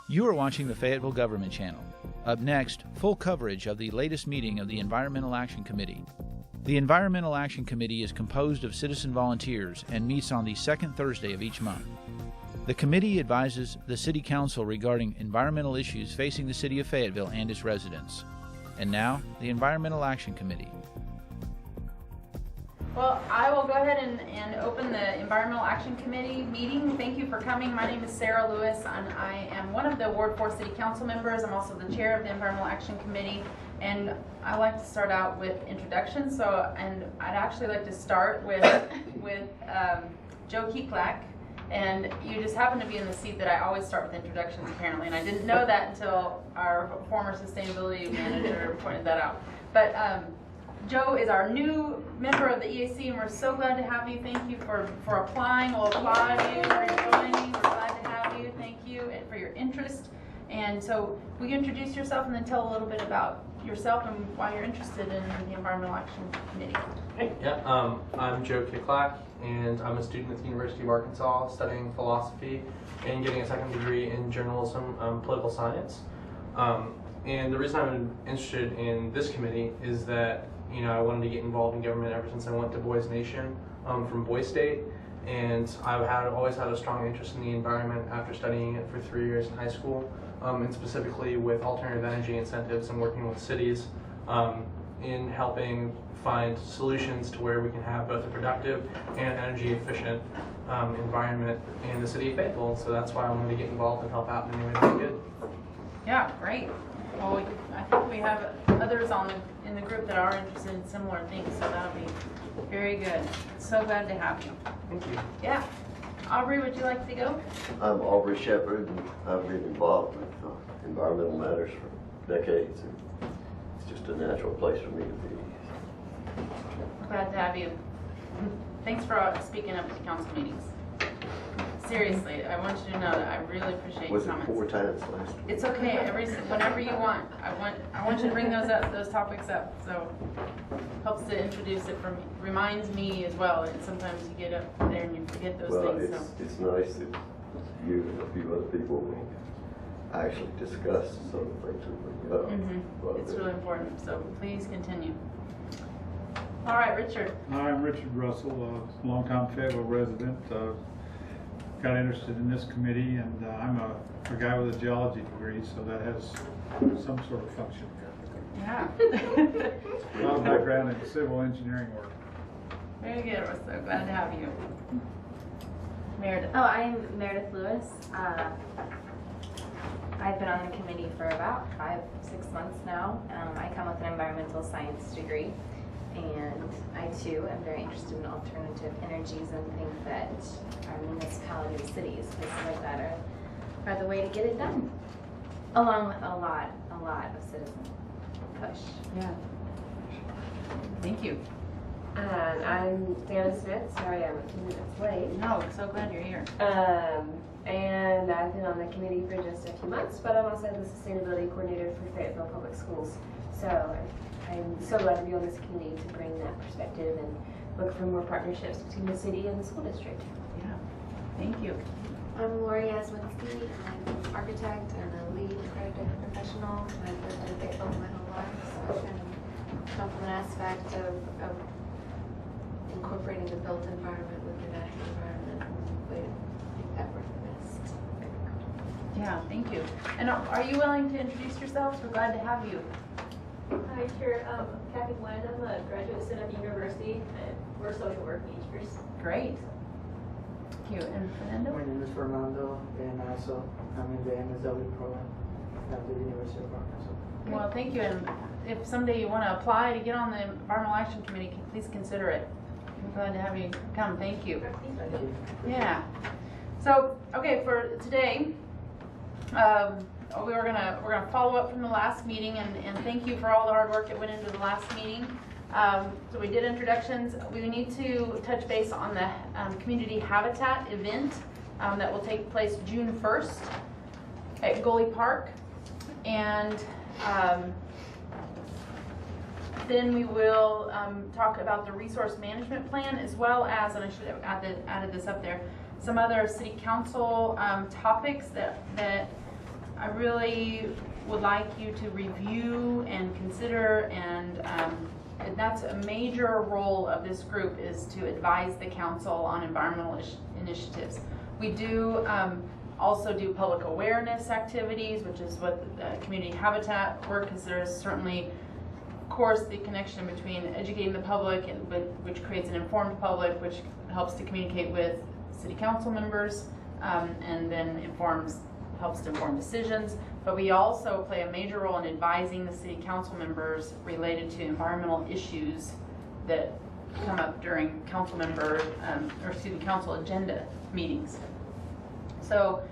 You are watching the Fayetteville Government Channel. Up next, full coverage of the latest meeting of the Environmental Action Committee. The Environmental Action Committee is composed of citizen volunteers and meets on the second Thursday of each month. The committee advises the City Council regarding environmental issues facing the City of Fayetteville and its residents. And now, the Environmental Action Committee. Well, I will go ahead and open the Environmental Action Committee meeting. Thank you for coming. My name is Sarah Lewis, and I am one of the Ward 4 City Council members. I'm also the chair of the Environmental Action Committee, and I like to start out with introductions. And I'd actually like to start with Joe Kieklak, and you just happen to be in the seat that I always start with introductions, apparently, and I didn't know that until our former sustainability manager pointed that out. But Joe is our new member of the EAC, and we're so glad to have you. Thank you for applying. We'll applaud you for joining. We're glad to have you. Thank you for your interest. And so, will you introduce yourself and then tell a little bit about yourself and why you're interested in the Environmental Action Committee? Hey, yeah, I'm Joe Kieklak, and I'm a student at the University of Arkansas studying philosophy and getting a second degree in journalism, political science. And the reason I'm interested in this committee is that I wanted to get involved in government ever since I went to Boys Nation from Boys State, and I've always had a strong interest in the environment after studying it for 3 years in high school, and specifically with alternative energy incentives and working with cities in helping find solutions to where we can have both a productive and energy efficient environment in the city of Fayetteville. So that's why I wanted to get involved and help out in any way that I could. Yeah, great. Well, I think we have others in the group that are interested in similar things, so that'll be very good. So glad to have you. Thank you. Yeah. Aubrey, would you like to go? I'm Aubrey Shepherd, and I've been involved with environmental matters for decades, and it's just a natural place for me to be. Glad to have you. Thanks for speaking up at council meetings. Seriously, I want you to know that I really appreciate your comments. Was it 4 times last week? It's okay. Whenever you want. I want you to bring those topics up. So helps to introduce it reminds me as well. And sometimes you get up there and you forget those things. Well, it's nice that you and a few other people will actually discuss some of the things we bring up. It's really important. So please continue. All right, Richard. Hi, I'm Richard Russell, a longtime Fayetteville resident. Got interested in this committee, and I'm a guy with a geology degree, so that has some sort of function here. Yeah. A lot of background in civil engineering work. Very good. We're so glad to have you. Meredith. Oh, I'm Meredith Lewis. I've been on the committee for about 5-6 months now. I come with an environmental science degree, and I too am very interested in alternative energies and think that our municipalities, cities, places like that are the way to get it done, along with a lot of citizen push. Yeah. Thank you. I'm Deanna Smith. Sorry I'm a few minutes late. No, we're so glad you're here. And I've been on the committee for just a few months, but I'm also the sustainability coordinator for Fayetteville Public Schools. So I'm so glad to be on this committee to bring that perspective and look for more partnerships between the city and the school district. Yeah. Thank you. I'm Yazwinski. I'm an architect and a lead accredited professional. I've lived in Fayetteville my whole life, so I kind of come from an aspect of incorporating the built environment with the natural environment and way to make that work the best. Yeah, thank you. And are you willing to introduce yourselves? We're glad to have you. Hi, sure. Kathy Bland. I'm a graduate student at the university, and we're social work majors. Great. Thank you. And Fernando? My name is Fernando, and also I'm in the MSW program at the University of Arkansas. Well, thank you. And if someday you want to apply to get on the Environmental Action Committee, please consider it. I'm glad to have you come. Thank you. Thank you. Yeah. So, okay, for today, we're gonna follow up from the last meeting, and thank you for all the hard work that went into the last meeting. So we did introductions. We need to touch base on the community habitat event that will take place June 1st at Gully Park, and then we will talk about the resource management plan, as well as, and I should have added this up there, some other city council topics that I really would like you to review and consider, and that's a major role of this group, is to advise the council on environmental initiatives. We do also do public awareness activities, which is what community habitat work, because there is certainly, of course, the connection between educating the public, and which creates an informed public, which helps to communicate with city council members, and then helps to inform decisions. But we also play a major role in advising the city council members related to environmental issues that come up during council agenda meetings. So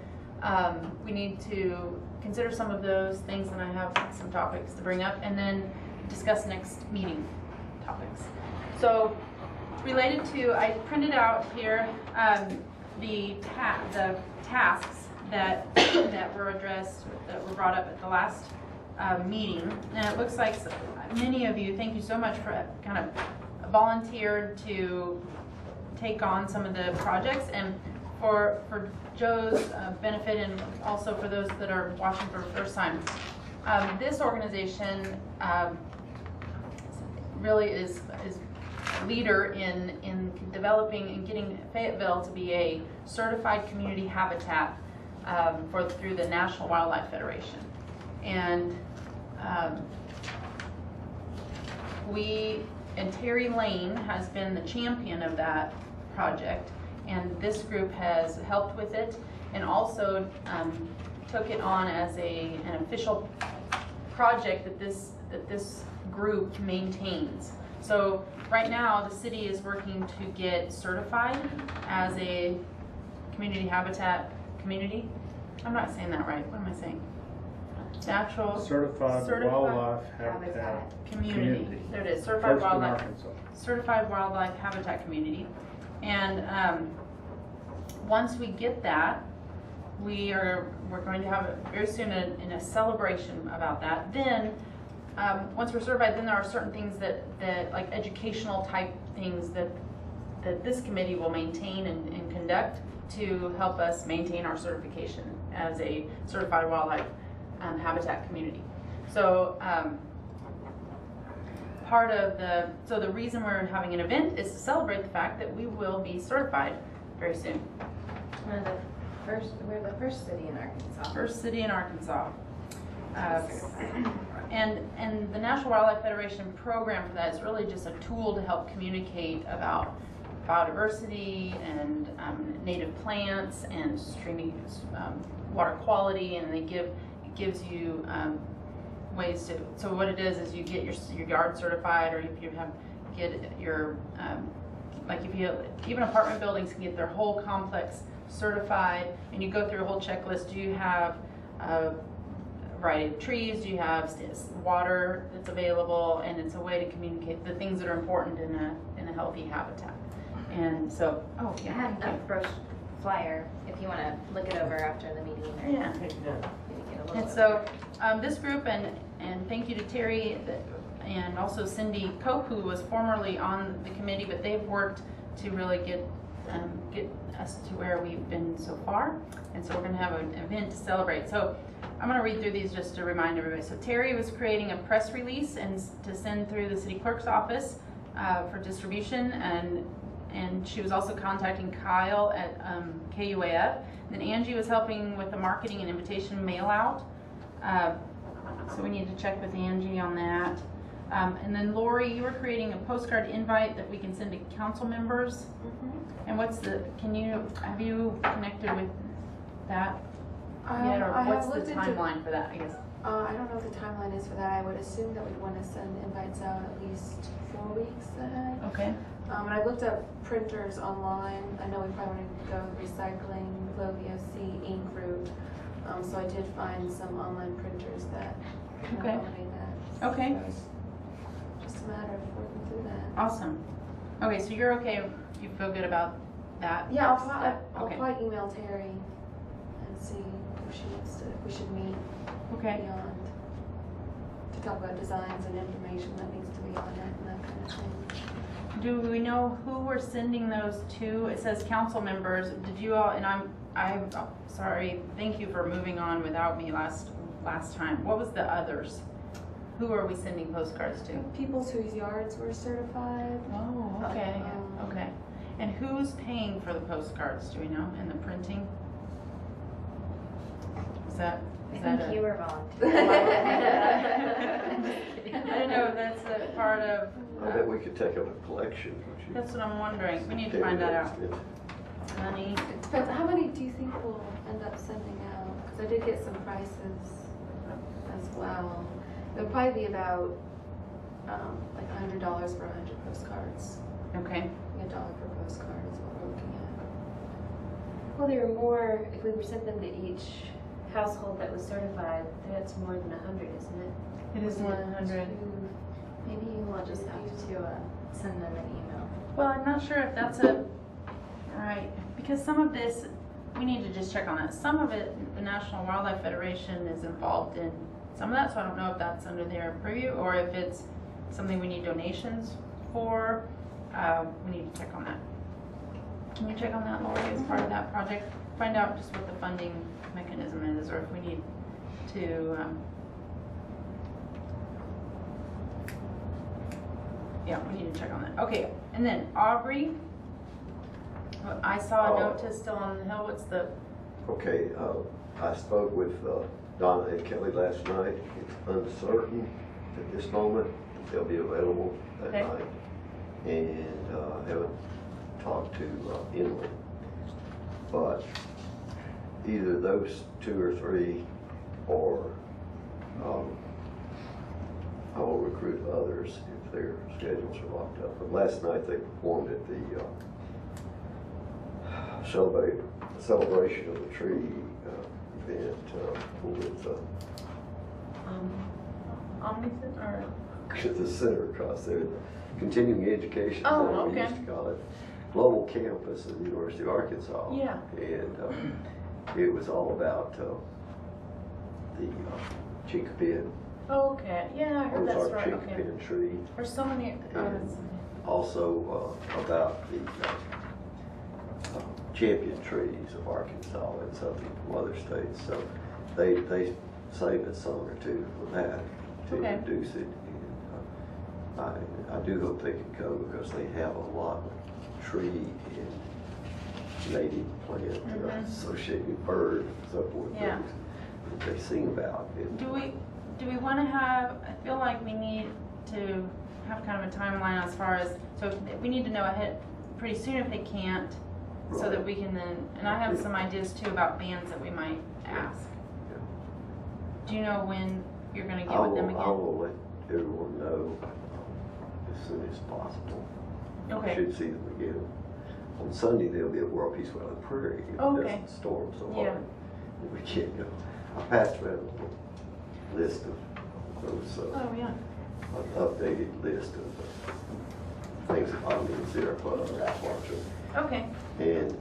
we need to consider some of those things, and I have some topics to bring up, and then discuss next meeting topics. So related to, I printed out here the tasks that were addressed, that were brought up at the last meeting, and it looks like many of you, thank you so much for kind of volunteered to take on some of the projects. And for Joe's benefit, and also for those that are watching for the first time, this organization really is a leader in developing and getting Fayetteville to be a certified community habitat through the National Wildlife Federation. And Terry Lane has been the champion of that project, and this group has helped with it, and also took it on as an official project that this group maintains. So right now the city is working to get certified as a community habitat community. I'm not saying that right. What am I saying? Natural Certified Wildlife Habitat Community. There it is. Certified Wildlife Habitat Community. And once we get that, we're going to have very soon in a celebration about that. Then once we're certified, then there are certain things that like educational type things that this committee will maintain and conduct to help us maintain our certification as a certified wildlife habitat community. So the reason we're having an event is to celebrate the fact that we will be certified very soon. We're the first city in Arkansas. First city in Arkansas. And the National Wildlife Federation program for that is really just a tool to help communicate about biodiversity and native plants and streaming water quality, and it gives you ways to. So what it is you get your yard certified, or if you get your even apartment buildings can get their whole complex certified, and you go through a whole checklist. Do you have a variety of trees? Do you have water that's available? And it's a way to communicate the things that are important in a healthy habitat. And so, I have a brush flyer if you want to look it over after the meeting. Yeah. And so this group, and thank you to Terry and also Cindy Cope, who was formerly on the committee, but they've worked to really get us to where we've been so far. And so we're going to have an event to celebrate. So I'm going to read through these just to remind everybody. So Terry was creating a press release and to send through the city clerk's office for distribution, and she was also contacting Kyle at KUAF. And then Angie was helping with the marketing and invitation mail out. So we need to check with Angie on that. And then Lori, you were creating a postcard invite that we can send to council members. Mm-hmm. And have you connected with that yet, or what's the timeline for that, I guess? I don't know what the timeline is for that. I would assume that we'd want to send invites out at least 4 weeks ahead. Okay. And I looked up printers online. I know we probably want to go recycling, low VOC, ink route. So I did find some online printers that can accommodate that. Okay. So it's just a matter of working through that. Awesome. Okay, so you're okay. You feel good about that? Yeah, I'll probably email Terry and see if we should meet beyond to talk about designs and information that needs to be on it and that kind of thing. Do we know who we're sending those to? It says council members. Did you all, and I'm sorry, thank you for moving on without me last time. What was the others? Who are we sending postcards to? People whose yards were certified. Oh, okay, okay. And who's paying for the postcards, do we know, and the printing? I that think a- you were volunteering. I don't know if that's a part of, I bet we could take up a collection. that's what I'm wondering. We need to find that out. Honey, It depends. How many do you think we'll end up sending out? Because I did get some prices as well. It'll probably be about like $100 for 100 postcards. okay. $1 per postcard is what we're looking at. Well, there are more, if we were sent them to each household that was certified, that's more than 100, isn't it? It is 100. Maybe you will just have to send them an email. Well, I'm not sure if that's right, because some of this, we need to just check on that. Some of it, the National Wildlife Federation is involved in some of that, so I don't know if that's under their purview or if it's something we need donations for. We need to check on that. Can you check on that, Lori, as part of that project? Find out just what the funding mechanism is, or if we need to, yeah, we need to check on that. Okay, and then Aubrey, I saw a notice still on the hill. What's the? Okay, I spoke with Donna and Kelly last night. It's uncertain at this moment if they'll be available that Okay. night. And I haven't talked to Inland. But either those 2 or 3 or I will recruit others if their schedules are locked up. But last night they performed at the celebration of the tree event with Omnicent or? the center across there, continuing education, Oh, is what we okay. used to call it, global campus at the University of Arkansas. Yeah. And it was all about the chinkapin, Okay, yeah, I heard that's Ozark right. Okay. chinkapin tree. There's so many. And also about the champion trees of Arkansas and something from other states. So they saved a song or two for that to Okay. introduce it. And I do hope they can come because they have a lot of tree and native plant associated bird and so forth Yeah. things that they sing about. And, Do we want to have? I feel like we need to have kind of a timeline as far as, so if we need to know ahead pretty soon if they can't, so that we can then. And I have some ideas too about bands that we might ask. Yeah. Do you know when you're going to get with them again? I will let everyone know as soon as possible. Okay. I should see them again. On Sunday, they'll be at World Peace Valley Prairie. If Oh, it okay. doesn't storm so Yeah. hard that we can't go. I passed around a list of those, Oh yeah. an updated list of things that ought to be considered for our sponsor. Okay. And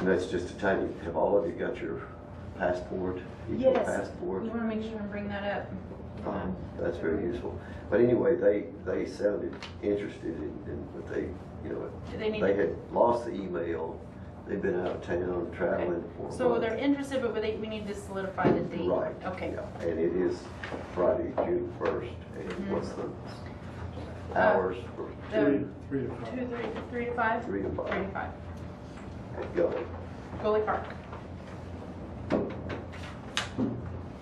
that's just a tiny, have all of you got your passport? Each Yes. passport? We want to make sure and bring that up. That's very useful. But anyway, they sounded interested in, but they, you know, They need they to- had lost the email. They've been out of town traveling for So months. they're interested, but we need to solidify the date. Right. Okay. Yeah. And it is Friday, June 1st. And what's the hours for The 3 to 5. 3 to 5? 3 to 5 3 to 5. at Gully? Gully Park.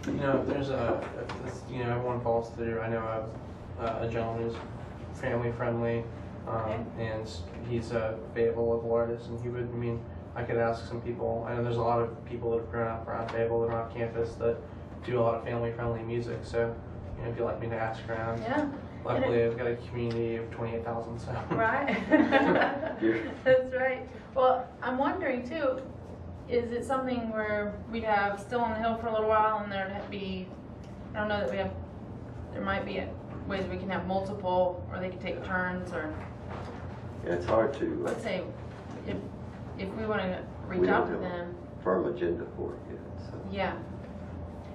You know, there's everyone falls through. I know a gentleman who's family friendly, and he's a Fayetteville local artist, and he would, I could ask some people. I know there's a lot of people that have grown up around Fayetteville that are on campus that do a lot of family friendly music, so, if you'd like me to ask around. Yeah. Luckily, I've got a community of 28,000, so. Right. That's right. Well, I'm wondering too, is it something where we'd have still on the hill for a little while and there'd be, I don't know that there might be ways we can have multiple, or they could take turns, or Yeah, it's hard to, let's say, if we want to we reach out don't to have them. a firm agenda for it yet, so. Yeah.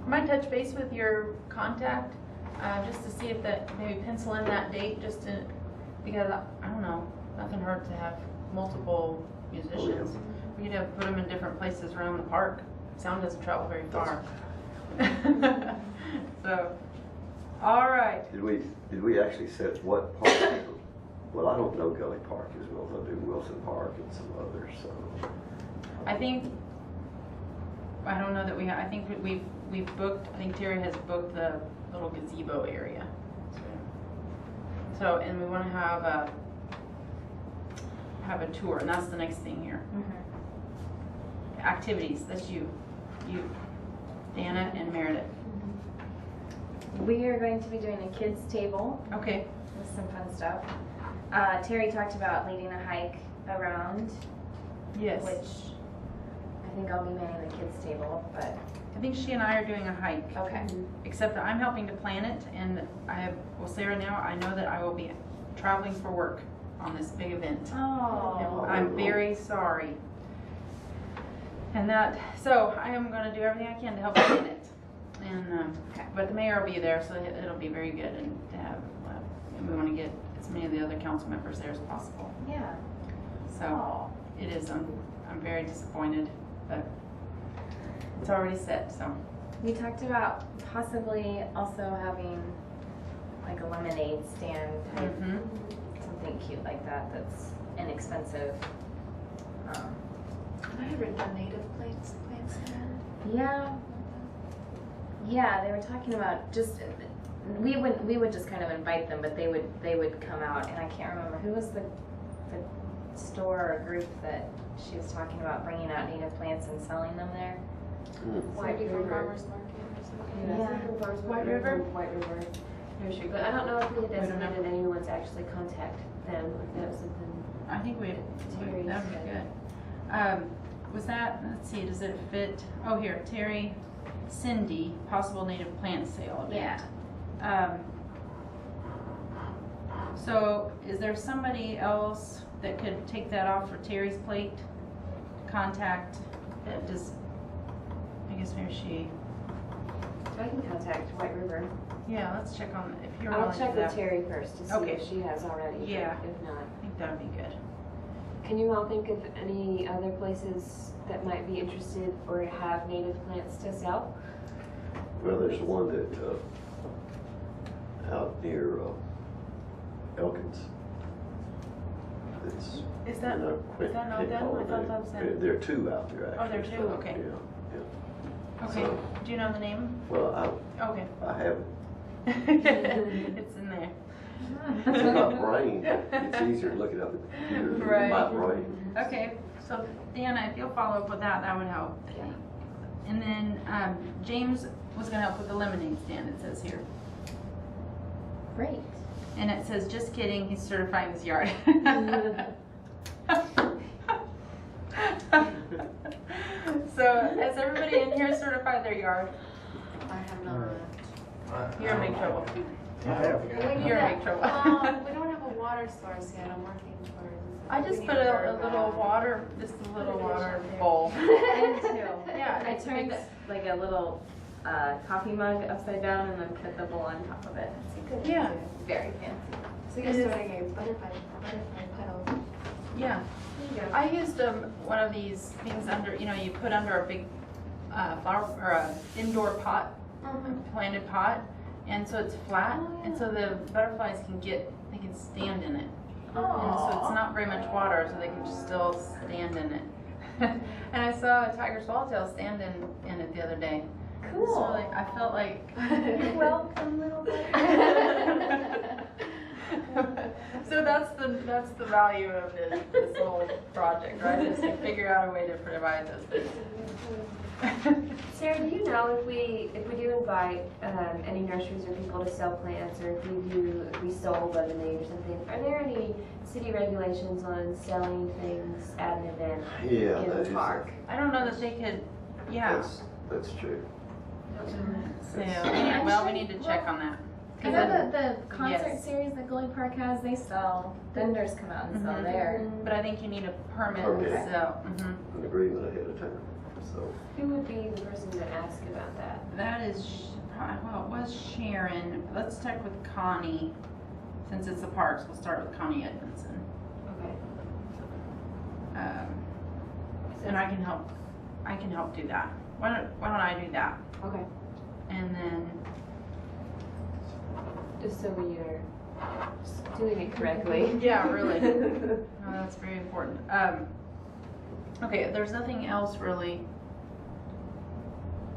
I might touch base with your contact, just to see if maybe pencil in that date, because I don't know, nothing hurt to have multiple musicians. we need to put them in different places around the park. Sound doesn't travel very far. So, all right. Did we actually set what park? Well, I don't know Gully Park as well as I do Wilson Park and some others, so. I think, I don't know that we, I think we've booked, I think Terry has booked the little gazebo area. So, and we want to have a tour, and that's the next thing here. Activities, that's you, Dana and Meredith. We are going to be doing a kids table Okay. with some fun stuff. Terry talked about leading a hike around, Yes. which I think I'll be manning the kids table, but I think she and I are doing a hike. okay. Except that I'm helping to plan it, and well, Sarah, now I know that I will be traveling for work on this big event. Oh. I'm very sorry. And that, so I am going to do everything I can to help plan it. And but the mayor will be there, so it'll be very good, and to have, and we want to get as many of the other council members there as possible. Yeah. So it is. I'm very disappointed, but it's already set. So We talked about possibly also having like a lemonade stand type, something cute like that that's inexpensive. I haven't done native plants in. Yeah, they were talking about just we would just kind of invite them, but they would come out, and I can't remember who was the store or group that she was talking about bringing out native plants and selling them there. White River Farmers Market or something. Yeah. White River? White River. there she But I don't know if we had We don't know. designated anyone to actually contact them, if that was something. I think that would be good. Was that, let's see, does it fit? Oh, here, Terry, Cindy, possible native plant sale event. So is there somebody else that could take that off for Terry's plate? Contact, I guess maybe she, I can contact White River. yeah, let's check on, if you're I'll willing to check do with that. Terry first to see Okay. if she has already. Yeah. If not. I think that would be good. Can you all think of any other places that might be interested or have native plants to sell? Well, there's one that, out near, Elkins. It's. Is that not them? I thought that was them. There are two out there, actually. Oh, there are two? Okay. Yeah. Okay, So- do you know the name? Well, Okay. I haven't. It's in there. It's in my brain. It's easier to look it up at the computer than in my brain. Okay, so Deanna, if you'll follow up with that, that would help. Okay. And then James was gonna help with the lemonade stand, it says here. Great. And it says, just kidding, he's certifying his yard. So, has everybody in here certified their yard? I have not. You're in big trouble. We You're in big trouble. we don't have a water source yet. I'm working towards. I just we put need to a order little that. water, just a little water bowl. Yeah, I it's turned like a little coffee mug upside down and then put the bowl on top of it. Yeah. Very fancy. So you're starting a butterfly petals. Yeah. I used one of these things under, you put under a big flower or a indoor pot, planted pot, and so it's flat, and so the butterflies they can stand in it. And so it's not very much water, so they can just still stand in it. And I saw a tiger swallowtail stand in it the other day. Cool. It's really, I felt like, Welcome, little buddy. so that's the value of this whole project, right? Is to figure out a way to provide those things. Sarah, do you know if we do invite any nurseries or people to sell plants, or if we sold lemonade or something, are there any city regulations on selling things at an event Yeah, in that the is. park? I don't know that they could, yeah. That's true. So, we need to check on that. I know that the concert Yes. series that Gully Park has, they sell, vendors come out and sell there. But I think you need a permit, Okay. so, An agreement ahead of time, so. Who would be the person to ask about that? that is, well, it was Sharon. Let's check with Connie, since it's the parks, we'll start with Connie Edmondson. Okay. And I can help do that. Why don't I do that? Okay. And then, Just so we are doing it correctly. yeah, really. No, that's very important. Okay, there's nothing else really.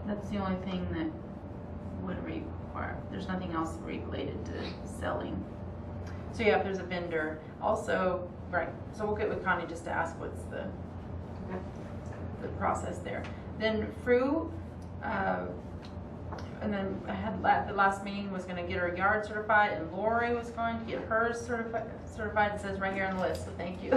That's the only thing that would require, there's nothing else related to selling. So yeah, if there's a vendor. Also, right, so we'll get with Connie just to ask what's the process there. Then thru, and then I had the last meeting was going to get her yard certified, and Lori was going to get hers certified. It says right here on the list, so thank you.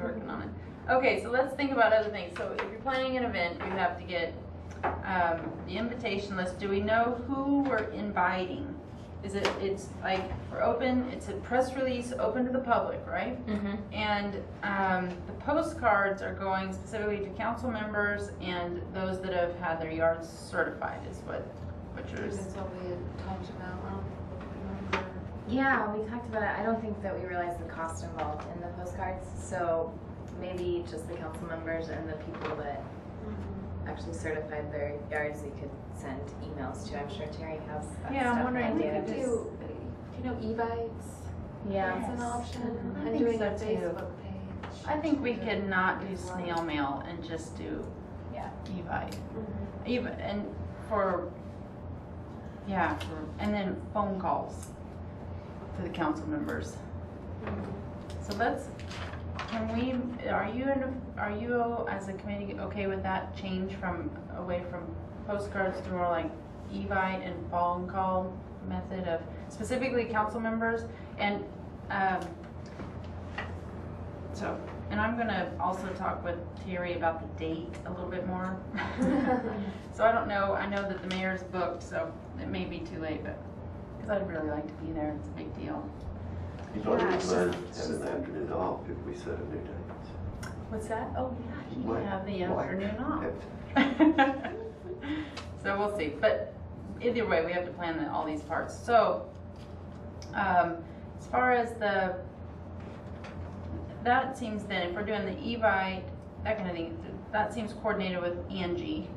Working on it. Okay, so let's think about other things. So if you're planning an event, you have to get the invitation list. Do we know who we're inviting? It's like we're open, it's a press release open to the public, right? Mm-hmm. And the postcards are going specifically to council members and those that have had their yards certified is what yours. That's what we had talked about. I don't remember. Yeah, we talked about it. I don't think that we realized the cost involved in the postcards. So maybe just the council members and the people that actually certified their yards we could send emails to. I'm sure Terry has that Yeah, I'm stuff wondering in if we data. could Do you know e-bites? Yeah. That's an option. I And think doing so, a too. Facebook page. I think we could not do snail mail and just do Evite. Even and and then phone calls to the council members. So are you as a committee okay with that change away from postcards to more like Evite and phone call method of specifically council members? And and I'm gonna also talk with Terry about the date a little bit more. So I don't know, I know that the mayor's booked, so it may be too late, but, because I'd really like to be there, it's a big deal. You thought it was fun having the afternoon off if we set a new date. What's that? Oh, yeah, he What? can have the What? afternoon off. So we'll see, but either way, we have to plan all these parts. So, as far as that seems then, if we're doing the Evite, that kind of thing, that seems coordinated with Angie.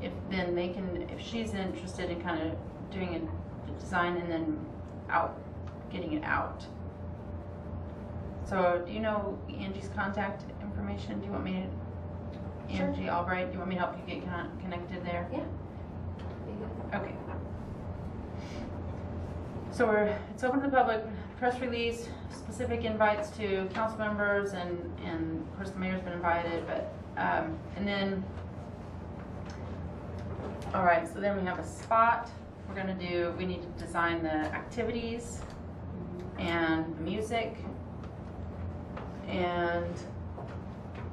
If she's interested in kind of doing a design and then getting it out. So, do you know Angie's contact information? Do you want me to, Sure. Angie Albright, do you want me to help you get connected there? Yeah. Okay. So it's open to the public, press release, specific invites to council members, and of course the mayor's been invited, but, and then, all right, so then we have a spot. We need to design the activities and the music and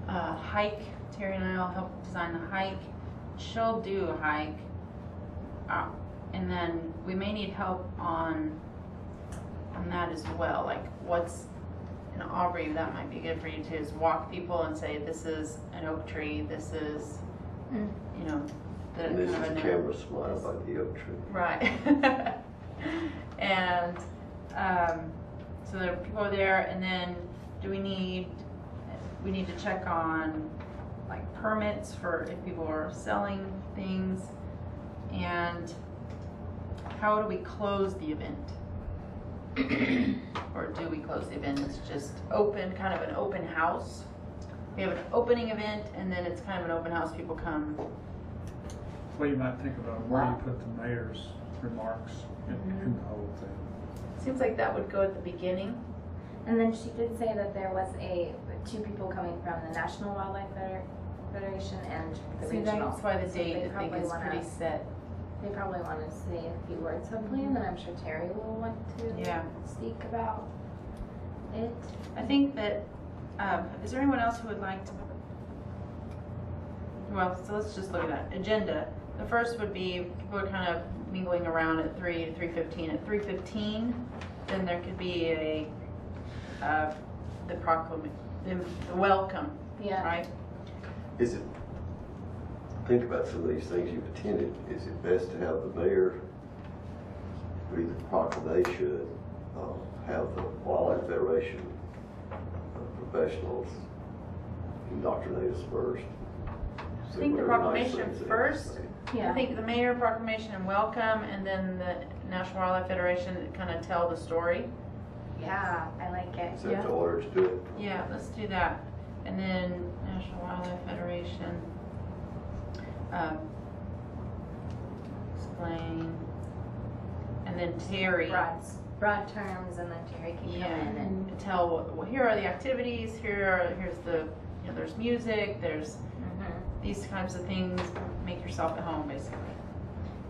hike. Terry and I will help design the hike. She'll do a hike. And then we may need help on that as well. Like in Aubrey, that might be good for you too, is walk people and say, this is an oak tree, this is, And this is a camera smile by the oak tree. Right. And so there are people there, and then we need to check on like permits for if people are selling things, and how do we close the event? Or do we close the event? It's just open, kind of an open house. We have an opening event, and then it's kind of an open house. People come. Well, you might think about where you put the mayor's remarks in the whole thing. Seems like that would go at the beginning. And then she did say that there was two people coming from the National Wildlife Federation and the See, regional. that's why the So date they I think probably is wanna- pretty set. They probably want to say a few words hopefully, and then I'm sure Terry will want to Yeah. speak about it. I think that, is there anyone else who would like to? Well, so let's just look at that. Agenda. The first would be people are kind of mingling around at 3 to 3:15. At 3:15, then there could be the proclamation, the welcome, Yeah. right? Think about some of these things you've attended. Is it best to have the mayor read the proclamation, have the Wildlife Federation professionals indoctrinate us first. I think the proclamation first. Yeah. I think the mayor proclamation and welcome, and then the National Wildlife Federation kind of tell the story. Yeah, I like it. Is that the order to do it? Yeah, let's do that. And then National Wildlife Federation, explain, and then Terry. Broad terms, and then Terry can come in and tell, well, here are the activities, here's the, there's music, there's these kinds of things, make yourself at home, basically.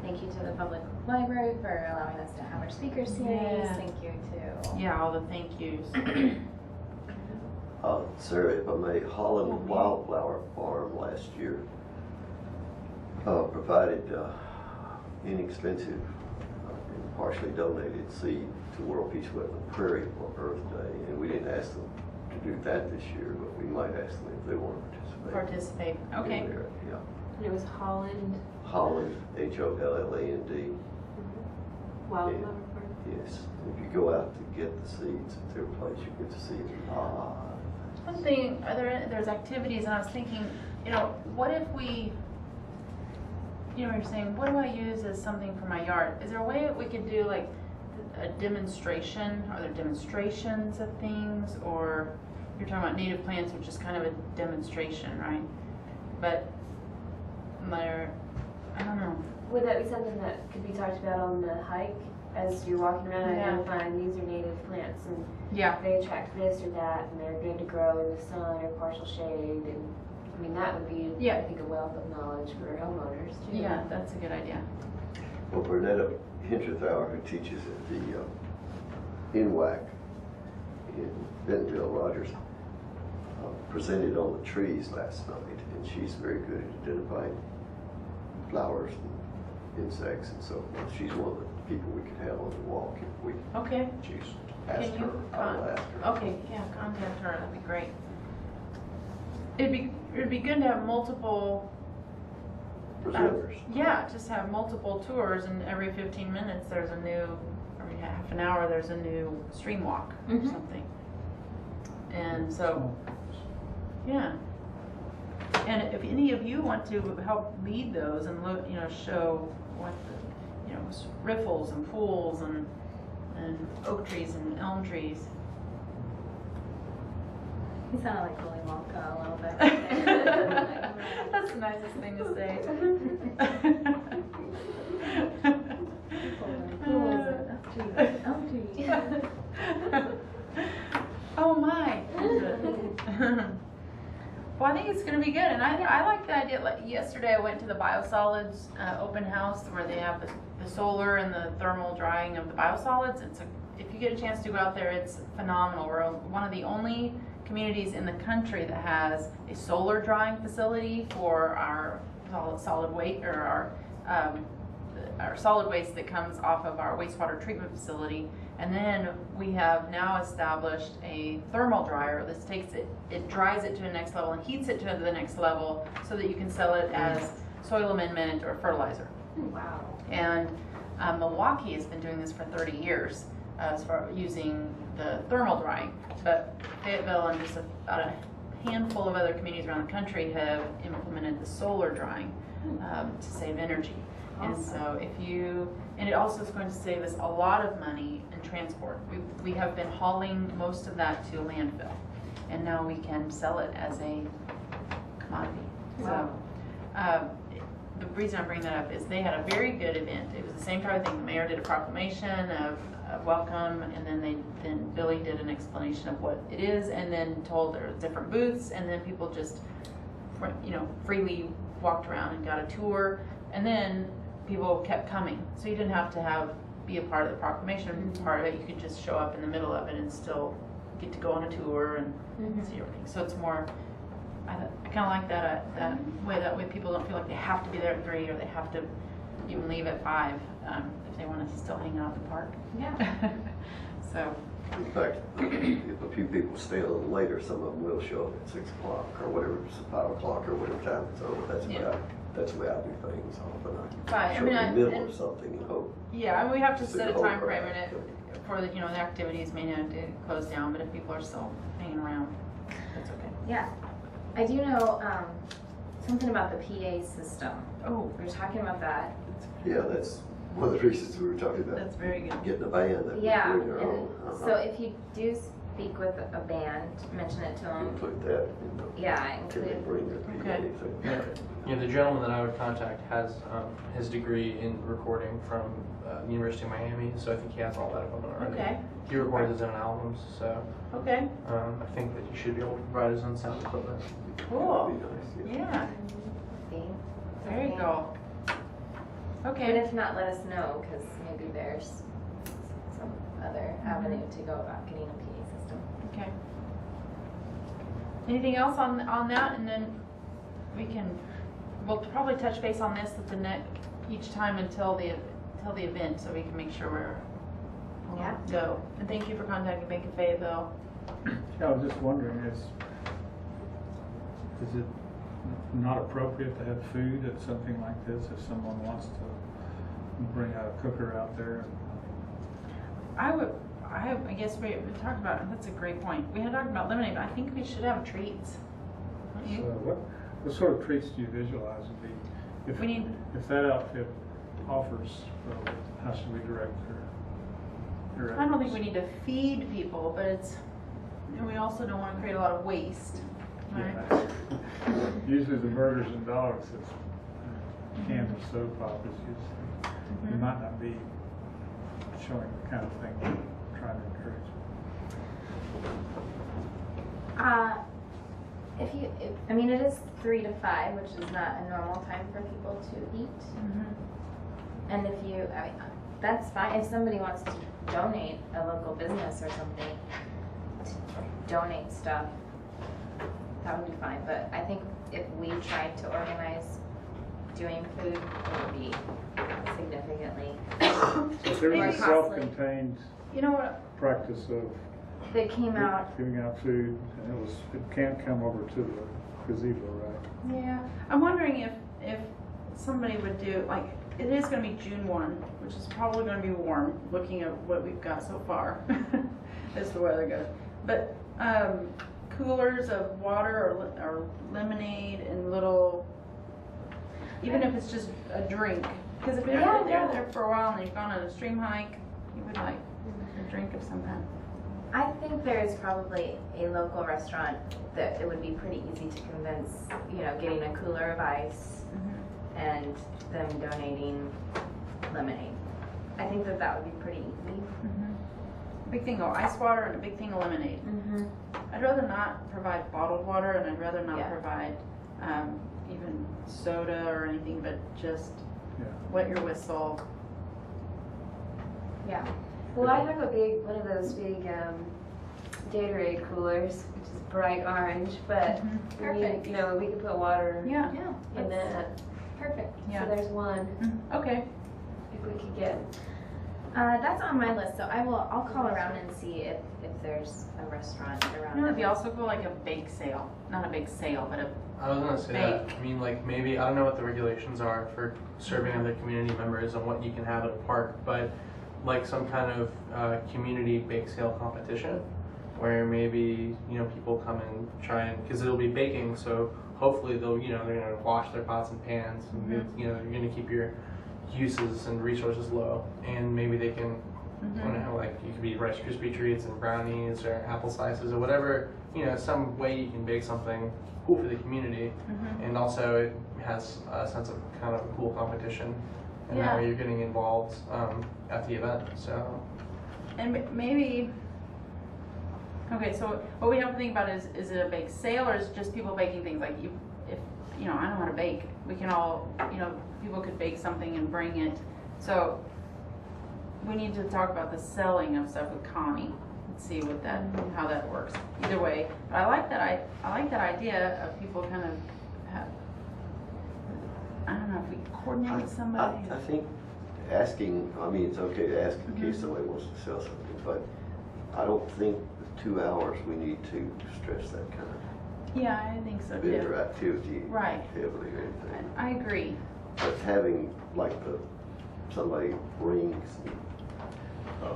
thank you to the public library for allowing us to have our speaker series. Yeah. Thank you to Yeah, all the thank yous. Sarah, if I may, Holland Wildflower Farm last year provided inexpensive and partially donated seed to World Peace Wetland Prairie for Earth Day, and we didn't ask them to do that this year, but we might ask them if they want to participate. Okay. in there. Yeah. And it was Holland Holland, Holland. Wildflower Farm. Yes. If you go out to get the seeds at their place, you get to see a lot. One thing, there's activities, and I was thinking, what if we, you're saying, what do I use as something for my yard? Is there a way that we could do like a demonstration? Are there demonstrations of things? Or you're talking about native plants, which is kind of a demonstration, right? But I don't know. Would that be something that could be talked about on the hike as you're walking around identifying these are native plants and they attract this or that and they're good to grow in the sun or partial shade, and I mean that would be I think a wealth of knowledge for homeowners too. Yeah, that's a good idea. Well, Bernetta Hinterthauer, who teaches at the NWAC in Bentonville, Rodgers, presented on the trees last night, and she's very good at identifying flowers and insects and so forth. She's one of the people we could have on the walk if we choose. Ask her. I'll ask her. Okay, yeah, contact her. That'd be great. It'd be good to have multiple presenters. Just have multiple tours, and every 15 minutes there's a new, every half an hour there's a new stream walk or something. And so, yeah. And if any of you want to help lead those and look, show what the, riffles and pools and oak trees and elm trees. You sounded like Willy Wonka a little bit. That's the nicest thing to say. Elm tree. Oh my. Well, I think it's going to be good, and I like the idea. Like yesterday, I went to the biosolids open house where they have the solar and the thermal drying of the biosolids. If you get a chance to go out there, it's phenomenal. We're one of the only communities in the country that has a solar drying facility for our solid waste, or our solid waste that comes off of our wastewater treatment facility. And then we have now established a thermal dryer. This takes it dries it to the next level and heats it to the next level so that you can sell it as soil amendment or fertilizer. Wow. And Milwaukee has been doing this for 30 years as far using the thermal drying. But Fayetteville and just about a handful of other communities around the country have implemented the solar drying to save energy. Awesome. And so and it also is going to save us a lot of money in transport. We have been hauling most of that to a landfill, and now we can sell it as a commodity. Wow. So the reason I bring that up is they had a very good event. It was the same type of thing. The mayor did a proclamation of welcome, and then Billy did an explanation of what it is, and then told there were different booths, and then people just freely walked around and got a tour, and then people kept coming. So you didn't have to be a part of the proclamation part of it. You could just show up in the middle of it and still get to go on a tour and see everything. So it's more, I kind of like that way. That way people don't feel like they have to be there at 3 or they have to even leave at 5 if they want to still hang out at the park. Yeah. So. In fact, if a few people stay a little later, some of them will show up at 6 o'clock or whatever, 5 o'clock or whatever time it's over. That's the way I do things often. I show in the middle of something and hope. Yeah, and we have to set a time frame in it for the activities may have to close down, but if people are still hanging around, that's okay. Yeah. I do know something about the PA system. Oh, We were talking about that. Yeah, that's one of the reasons we were talking about. that's very good. Getting a band that Yeah, would bring their and own. so if you do speak with a band, mention it to them. Include that in the, Yeah, can they include. bring their PA Okay. thing? Yeah, the gentleman that I would contact has his degree in recording from the University of Miami, so I think he has all that equipment already. Okay, He records his own albums, so okay, I think that he should be able to provide his own sound equipment. cool. That'd be nice, yeah. Yeah, See? there you go. But Okay, if not, let us know, because maybe there's some other avenue to go about getting a PA system. okay. Anything else on that, and then we'll probably touch base on this at the each time until the event, so we can make sure we're Yeah. go. And thank you for contacting Bank of Fayetteville. Yeah, I was just wondering, is it not appropriate to have food at something like this if someone wants to bring a cooker out there? I guess we talked about, that's a great point. We had talked about lemonade, but I think we should have treats. Don't So you? what sort of treats do you visualize would be, We need- if that outfit offers, how should we direct their I don't think efforts? we need to feed people, but and we also don't want to create a lot of waste. Right? Yeah. Usually the burgers and dogs, it's cans of soda pop is usually, you Mhm. might not be showing the kind of thing we're trying to encourage. I mean, it is 3 to 5, which is not a normal time for people to eat. Mhm. And I mean, that's fine. If somebody wants to donate, a local business or something, to donate stuff, that would be fine. But I think if we tried to organize doing food, it would be significantly If there more was a costly. self-contained You know what? practice of That came out. giving out food, and it can't come over to the gazebo, right? Yeah, I'm wondering if somebody would do, like, it is going to be June 1, which is probably going to be warm, looking at what we've got so far as the weather goes. But coolers of water or lemonade and little, even if it's just a drink, because if you're there for a while and you've gone on a stream hike, you would like a drink of some kind. I think there is probably a local restaurant that it would be pretty easy to convince, getting a cooler of ice and them donating lemonade. I think that would be pretty easy. A big thing of ice water and a big thing of lemonade. I'd rather not provide bottled water, and I'd rather not Yeah. provide even soda or anything, but just Yeah. wet your whistle. Yeah. Well, I have one of those big Gatorade coolers, which is bright orange, but Perfect. we could put water Yeah. Yeah. in it's that. Perfect. Yeah. So there's one, Okay. if we could get. That's on my list, so I'll call around and see if there's a restaurant around. You know, it'd be also cool, like a bake sale. Not a bake sale, but a I was gonna say that. I mean, like maybe I don't know what the regulations are for serving other community members and what you can have at a park, but like some kind of community bake sale competition, where maybe people come and try and because it'll be baking, so hopefully they're gonna wash their pots and pans, and you're gonna keep your uses and resources low, and maybe they can. Like you could be Rice Krispie treats and brownies or apple slices or whatever, some way you can bake something cool for the community, and also it has a sense of kind of a cool competition, and that way you're getting involved at the event. So, and maybe. Okay, so what we have to think about is it a bake sale or is it just people baking things? Like if I know how to bake, we can all people could bake something and bring it. So we need to talk about the selling of stuff with Connie and see how that works. Either way, but I like that idea of people kind of I don't know if we coordinate with somebody. I think asking, it's okay to ask in case somebody wants to sell something, but I don't think the 2 hours we need to stress that kind of Yeah, I think so too. interactivity Right. heavily or anything. I agree. But having like somebody bring some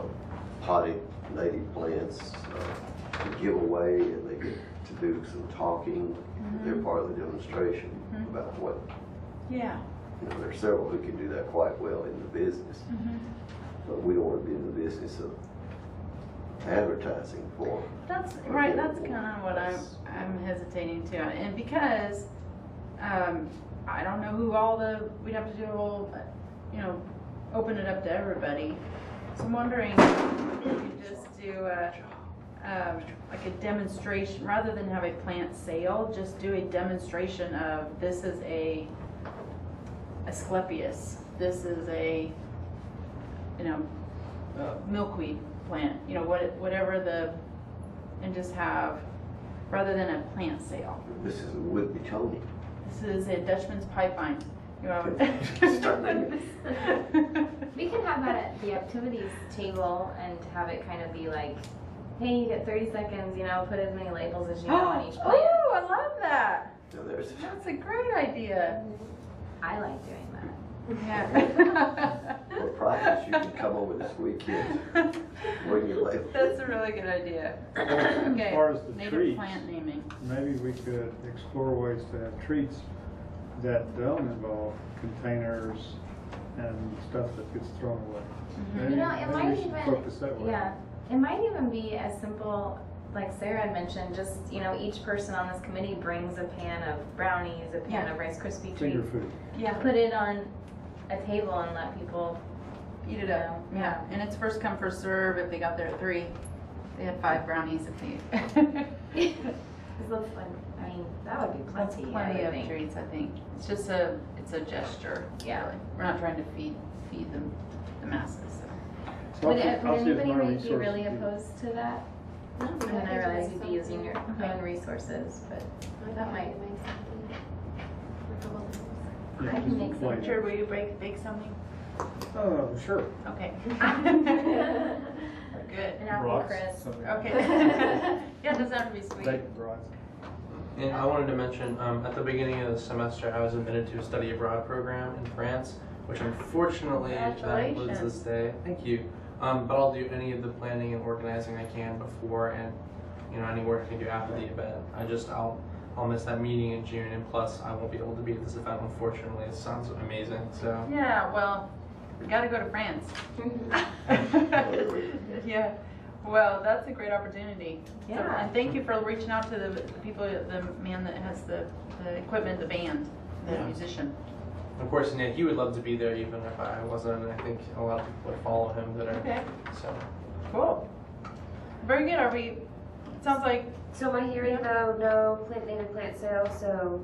potted native plants to give away, and they get to do some talking they're part of the demonstration about what, Yeah. there's several who can do that quite well in the business. But we don't want to be in the business of advertising for. That's right. That's kind of what I'm hesitating to, and because I don't know who we'd have to do a whole, open it up to everybody. So I'm wondering if we could just do like a demonstration rather than have a plant sale. Just do a demonstration of this is a Asclepius. This is a milkweed plant, whatever and just have, rather than a plant sale. This is a would-be Tony. This is a Dutchman's pipevine. We can have that at the activities table and have it kind of be like, hey, you get 30 seconds, put as many labels as you know on each plant. Oh, I love that. So That's a great idea. I like doing that. Yeah. for practice, you can come over this weekend. Bring your label. That's a really good idea. As Okay. far as the Native treats, plant naming. maybe we could explore ways to have treats that don't involve containers and stuff that gets thrown away. Maybe, It maybe might we should even, focus that way. yeah, it might even be as simple, like Sarah had mentioned, just, each person on this committee brings a pan of brownies, a pan of Rice Krispie Finger treats. food. Yeah. Put it on a table and let people Eat it up. Yeah. And it's first come, first serve. If they got there at 3, they had 5 brownies if they. It's fun. I mean, that would be That's plenty. plenty I would of think. treats, I think. It's just it's a gesture. Yeah. Really. We're not trying to feed the masses. So. So Would, I'll see if anybody my be resources really do- opposed to that? And then I realize you'd be using your own resources, but that might. Yeah, I can just make a some. plate. Sure, will you bake something? Oh, sure. Okay. Good. An apple Brats, crisp. something. Okay. Yeah, it doesn't have to be sweet. Bacon brats. And I wanted to mention, at the beginning of the semester, I was admitted to a study abroad program in France, which unfortunately concludes this day. Thank you. But I'll do any of the planning and organizing I can before, and any work I can do after the event. I'll miss that meeting in June, and plus I won't be able to be at this event. Unfortunately, it sounds amazing. So Yeah, well, we got to go to France. Yeah. Well, that's a great opportunity. So, Yeah. and thank you for reaching out to the people, the man that has the equipment, the band, the musician. of course, Nick, he would love to be there even if I wasn't. And I think a lot of people would follow him that are. Okay. So. Cool. Very good. It sounds like So am I hearing though, no native plant sale, so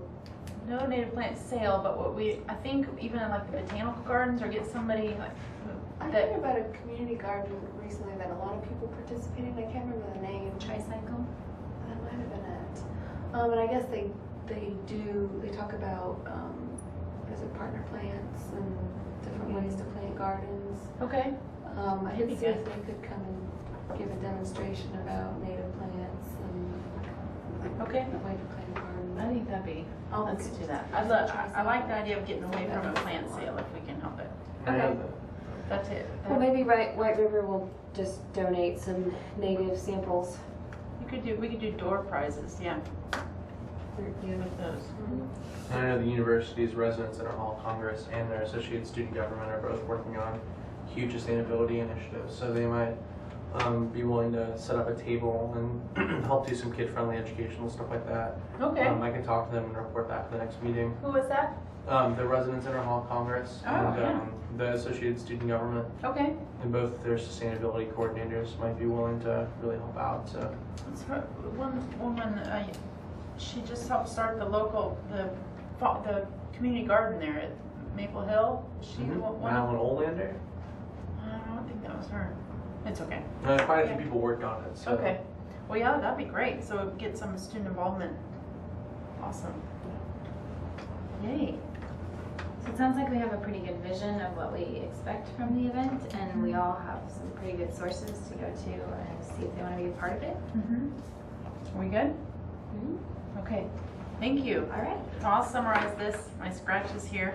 no native plant sale, but I think even in like the botanical gardens, or get somebody like I that. heard about a community garden recently that a lot of people participated in. I can't remember the name. Tricycle? That might have been it. And I guess they talk about, is it partner plants and different ways to plant gardens. Okay. I That'd be could see good. if they could come and give a demonstration about native plants and Okay. a way to plant a garden. I think that'd be. I'll Let's look do at that. it. I like the idea of getting away from a plant sale if we can help it. Okay. That's it. well maybe White River will just donate some native samples. We could do door prizes. Yeah. With those. And I know the university's residents at our Hall Congress and their associate student government are both working on huge sustainability initiatives, so they might be willing to set up a table and help do some kid-friendly educational stuff like that. Okay. I can talk to them and report back to the next meeting. Who was that? The residents in our Hall Congress Oh, and yeah. the associated student government, Okay. and both their sustainability coordinators might be willing to really help out. So. That's right. One woman, she just helped start the community garden there at Maple Hill. She one. Madeline Olander. I don't think that was her. It's okay. Quite a few people worked on it. So. Okay. Well, yeah, that'd be great. So get some student involvement. Awesome. Yay. So it sounds like we have a pretty good vision of what we expect from the event, and we all have some pretty good sources to go to and see if they want to be a part of it. Are we good? Okay. Thank you. All right. So I'll summarize this, my scratches here,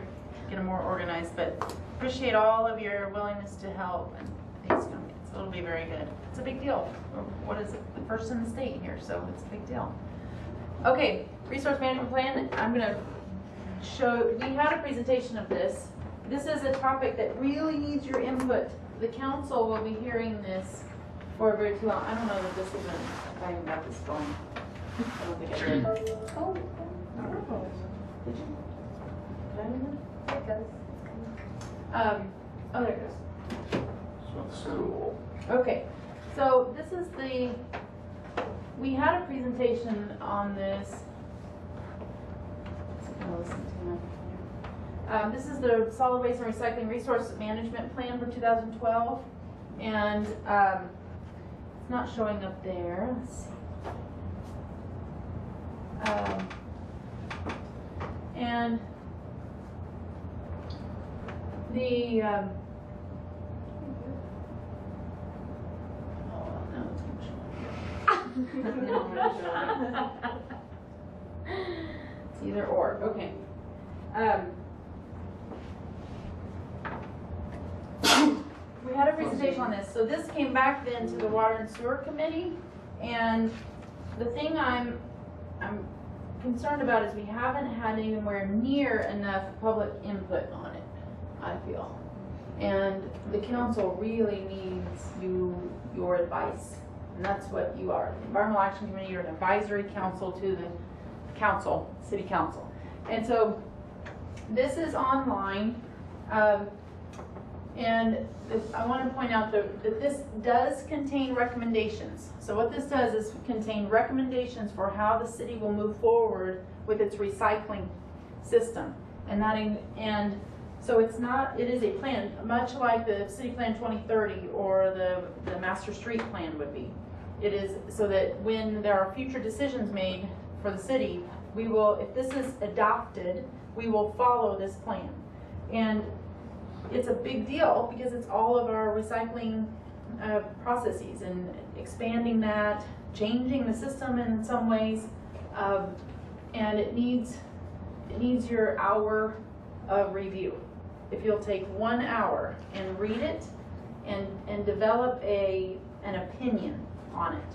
get them more organized, but appreciate all of your willingness to help, and thanks, so it'll be very good. It's a big deal. What is it? The first in the state here, so it's a big deal. Okay, resource management plan, I'm gonna show, we had a presentation of this. This is a topic that really needs your input. The council will be hearing this for very too long. I don't know that this even, if I even got this going. I don't think I did. Oh, Did you? Did I do there it goes. that? Oh, there it goes. Okay, so this is we had a presentation on this. This is the solid waste and recycling resource management plan for 2012, and it's not showing up there. Let's see. And the it's either or. Okay. We had a presentation on this. So this came back then to the Water and Sewer Committee, and the thing I'm concerned about is we haven't had anywhere near enough public input on it, I feel. And the council really needs your advice. And that's what you are. The Environmental Action Committee, you're an advisory council to the council, city council. And so this is online. And I want to point out that this does contain recommendations. So what this does is contain recommendations for how the city will move forward with its recycling system. And so it is a plan, much like the City Plan 2030 or the Master Street Plan would be. It is so that when there are future decisions made for the city, we will, if this is adopted, we will follow this plan. And it's a big deal because it's all of our recycling processes and expanding that, changing the system in some ways, and it needs your hour of review. If you'll take 1 hour and read it and develop an opinion on it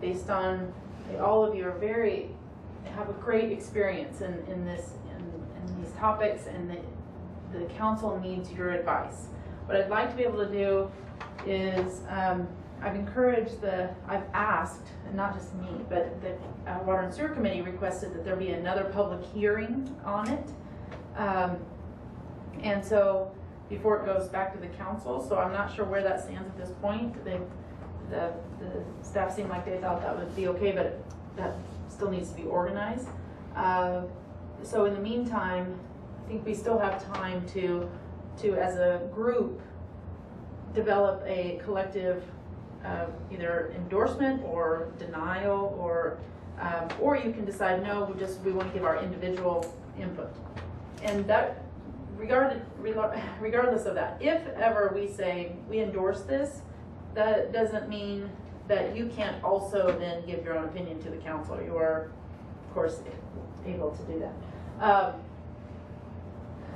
based on all of you have a great experience in these topics, and the council needs your advice. What I'd like to be able to do is I've asked, and not just me, but the Water and Sewer Committee requested that there be another public hearing on it. And so before it goes back to the council, so I'm not sure where that stands at this point. The staff seemed like they thought that would be okay, but that still needs to be organized. So in the meantime, I think we still have time to as a group, develop a collective either endorsement or denial, or you can decide, no, we want to give our individual input. And that, regardless of that, if ever we say we endorse this, that doesn't mean that you can't also then give your own opinion to the council. You are, of course, able to do that.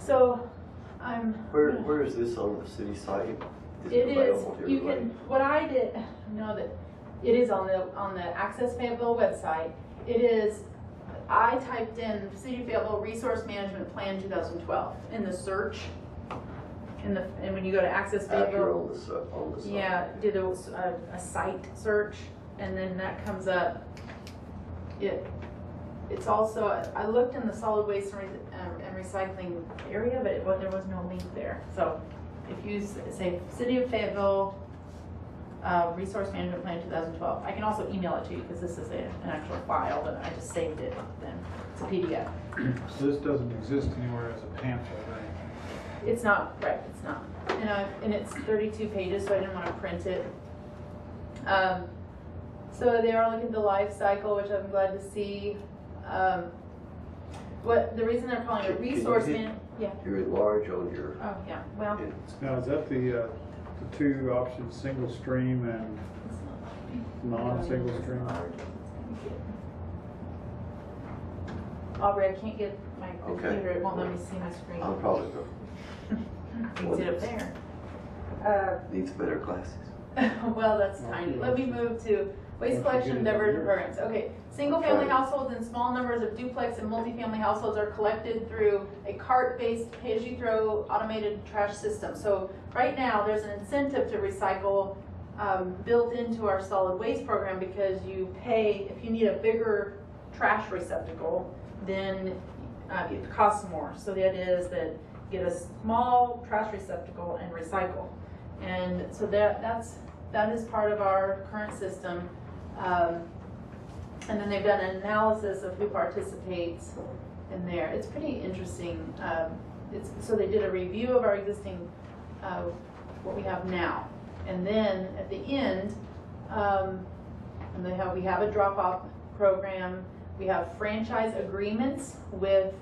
So Where is this on the city site? It is. Available to You everybody? can. What I did. Know that it is on the Access Fayetteville website. It is. I typed in City of Fayetteville Resource Management Plan 2012 in the search. And when you go to Access Fayetteville, on the site. yeah, did a site search, and then that comes up. It's also, I looked in the solid waste and recycling area, but there was no link there. So if you say City of Fayetteville Resource Management Plan 2012, I can also email it to you because this is an actual file, but I just saved it then. It's a PDF. So this doesn't exist anywhere as a pamphlet, right? It's not, right, it's not. And it's 32 pages, so I didn't want to print it. So they are looking at the life cycle, which I'm glad to see. What the reason they're calling it resource man? Yeah. You're at large on your. Oh yeah. Well. Now is that the two options, single stream and non-single stream? Aubrey, I can't get my computer. Okay. It won't let me see my screen. I'll probably go. You can sit up there. Needs better glasses. Well, that's tiny. Let me move to Waste collection, diversion programs. Okay, single-family households and small numbers of duplex and multifamily households are collected through a cart-based pay-as-you-throw automated trash system. So right now, there's an incentive to recycle built into our solid waste program because you pay, if you need a bigger trash receptacle, then it costs more. So the idea is that get a small trash receptacle and recycle. And so that is part of our current system. And then they've done an analysis of who participates in there. It's pretty interesting. So they did a review of our existing, what we have now. And then at the end, we have a drop-off program. We have franchise agreements with,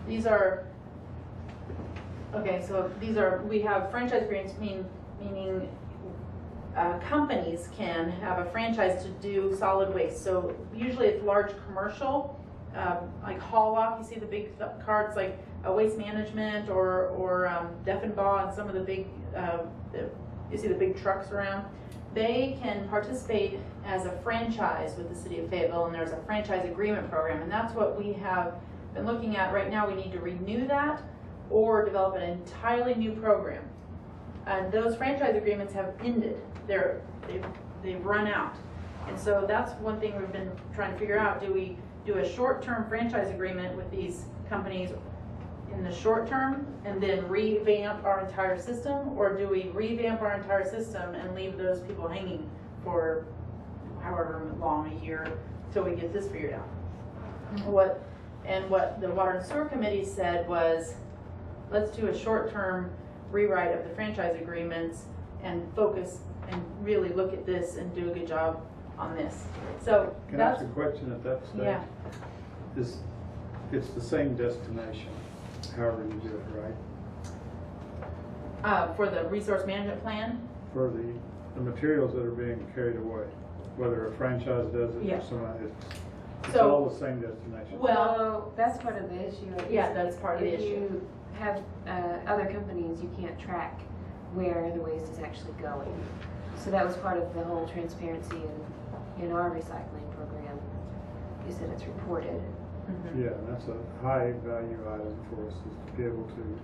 we have franchise agreements meaning companies can have a franchise to do solid waste. So usually it's large commercial, like haul off. You see the big carts like Waste Management or Deffenbaugh and some of the big, you see the big trucks around. They can participate as a franchise with the city of Fayetteville, and there's a franchise agreement program, and that's what we have been looking at right now. We need to renew that or develop an entirely new program. And those franchise agreements have ended. They've run out. And so that's one thing we've been trying to figure out. Do we do a short-term franchise agreement with these companies in the short term and then revamp our entire system, or do we revamp our entire system and leave those people hanging for however long, a year, till we get this figured out? What the Water and Sewer Committee said was, let's do a short-term rewrite of the franchise agreements and focus and really look at this and do a good job on this. So Can I ask a question at that stage? Yeah. It's the same destination, however you do it, right? For the resource management plan, For the materials that are being carried away, whether a franchise does it Yeah. or somebody, it's So- all the same destination. well, That's part of the issue. yeah, that's part of the If issue. you have other companies, you can't track where the waste is actually going. So that was part of the whole transparency in our recycling program, is that it's reported. Mhm. Yeah, that's a high value item for us, is to be able to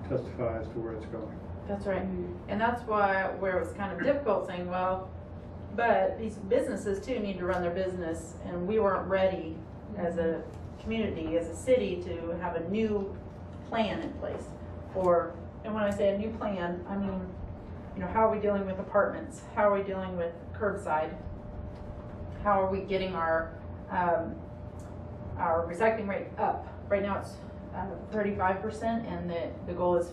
testify as to where it's going. That's right. And that's where it was kind of difficult saying, well, but these businesses too need to run their business, and we weren't ready as a community, as a city, to have a new plan in place and when I say a new plan, I mean, how are we dealing with apartments? How are we dealing with curbside? How are we getting our recycling rate up? Right now it's 35%, and the goal is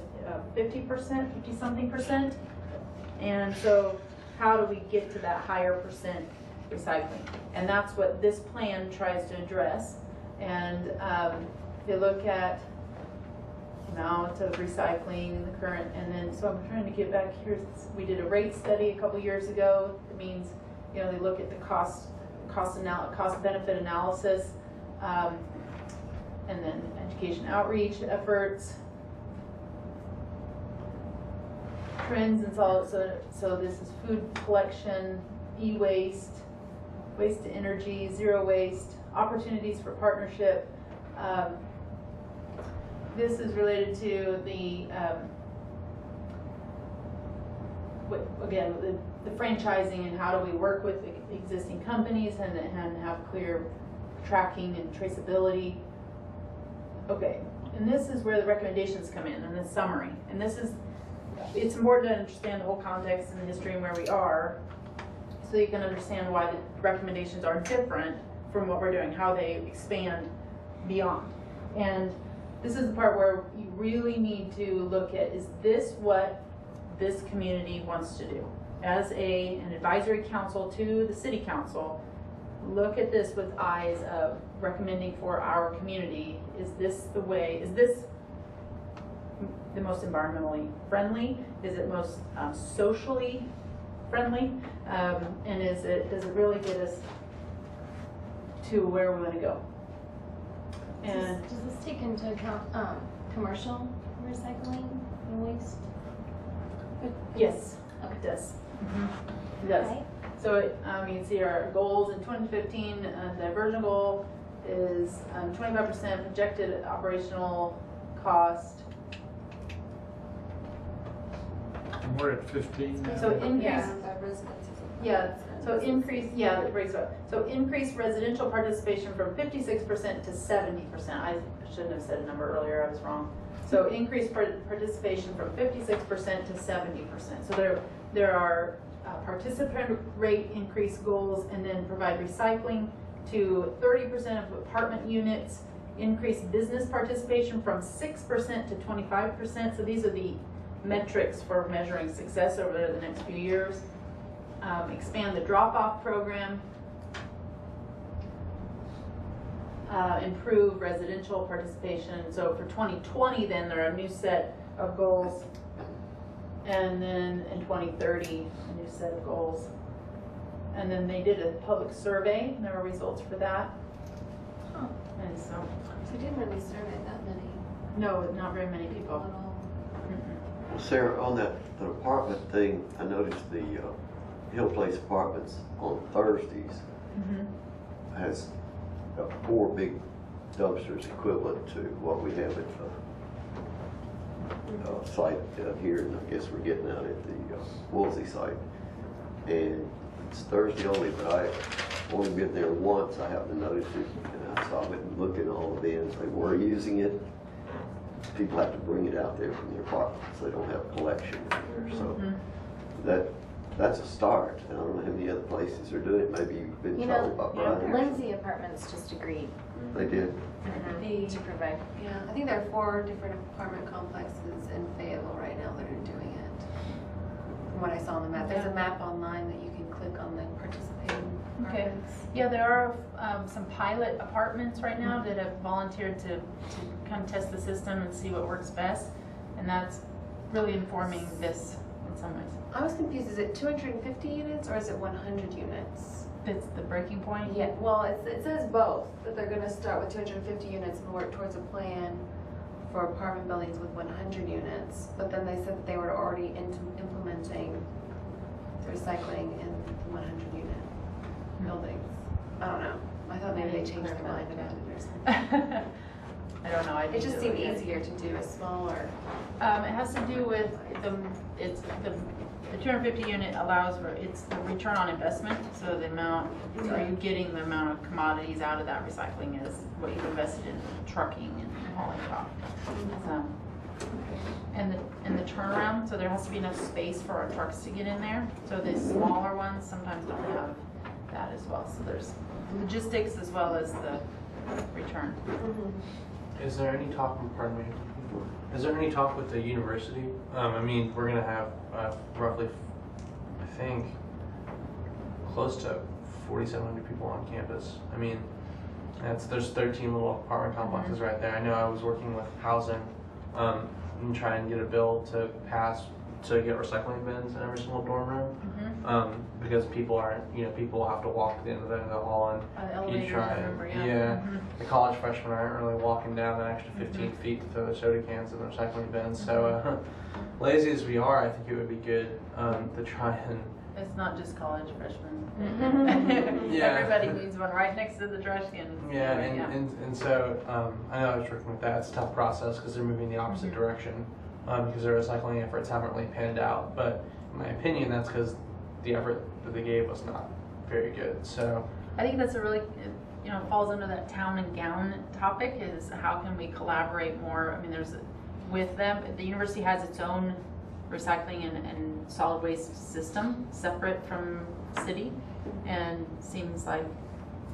50%, 50-something%. And so how do we get to that higher percent recycling? And that's what this plan tries to address. And they look at amount of recycling, the current, and then, so I'm trying to get back here. We did a rate study a couple years ago. It means, they look at the cost benefit analysis, and then education outreach efforts, trends and so this is food collection, e-waste, waste to energy, zero waste, opportunities for partnership. This is related to the franchising and how do we work with existing companies and have clear tracking and traceability. Okay, and this is where the recommendations come in the summary. And it's important to understand the whole context and the history and where we are, so you can understand why the recommendations are different from what we're doing, how they expand beyond. And this is the part where you really need to look at, is this what this community wants to do? As an advisory council to the city council, look at this with eyes of recommending for our community. Is this the way? Is this the most environmentally friendly? Is it most socially friendly? And does it really get us to where we want to go? And Does this take into account commercial recycling and waste? yes. It does. It does. Okay. So you can see our goals in 2015. Diversion goal is 25% projected operational cost. And we're at 15 now. So increase. The residents. Yeah. So increase. Yeah, that breaks up. So increase residential participation from 56% to 70%. I shouldn't have said a number earlier. I was wrong. So increase participation from 56% to 70%. So there are participant rate increase goals, and then provide recycling to 30% of apartment units, increase business participation from 6% to 25%. So these are the metrics for measuring success over the next few years. Expand the drop-off program. Improve residential participation. So for 2020, then there are a new set of goals. And then in 2030, a new set of goals. And then they did a public survey, and there were results for that. Huh. And so, They didn't really survey that many. no, not very many people. Well, Sarah, on that the apartment thing, I noticed the Hill Place Apartments on Thursdays has 4 big dumpsters equivalent to what we have at the site here, and I guess we're getting out at the Woolsey site. And it's Thursday only, but I've only been there once. I happened to notice it, and I saw it and looked at all the bins. They were using it. People have to bring it out there from their apartments. They don't have a collection in there. So that's a start. And I don't know how many other places are doing it. Maybe you've been You told know, by Brian. Lindsay Apartments just agreed They did. to provide. Yeah, I think there are 4 different apartment complexes in Fayetteville right now that are doing it. From what I saw on the map, there's a map online that you can click on the participating Okay. apartments. Yeah, there are some pilot apartments right now that have volunteered to come test the system and see what works best. And that's really informing this in some ways. I was confused, is it 250 units or is it 100 units? That's the breaking point. Yeah, well, it says both, that they're gonna start with 250 units and work towards a plan for apartment buildings with 100 units. But then they said that they were already implementing the recycling in the 100 unit buildings. I don't know. I thought maybe they changed their mind about it or something. I don't know. It just seemed easier to do a smaller. It has to do with the 250 unit allows for, it's the return on investment. So the amount, are you getting the amount of commodities out of that recycling is what you've invested in trucking and hauling it off. And the turnaround, so there has to be enough space for our trucks to get in there. So the smaller ones sometimes don't have that as well. So there's logistics as well as the return. Is there any talk, pardon me, is there any talk with the university? I mean, we're gonna have roughly, I think, close to 4,700 people on campus. I mean, there's 13 little apartment complexes right there. I know I was working with housing and trying to get a bill to pass to get recycling bins in every single dorm room, because people aren't, people have to walk to the end of the hall and you try. The college freshmen aren't really walking down an extra 15 feet to throw their soda cans in the recycling bins. So lazy as we are, I think it would be good to try and. It's not just college freshmen. Yeah. Everybody needs one right next to the trash can. Yeah, and so I know I was working with that. It's a tough process because they're moving the opposite direction. Because their recycling efforts haven't really panned out. But in my opinion, that's because the effort that they gave was not very good. So I think that's a really, falls under that town and gown topic, is how can we collaborate more? I mean, with them, the university has its own recycling and solid waste system separate from city, and seems like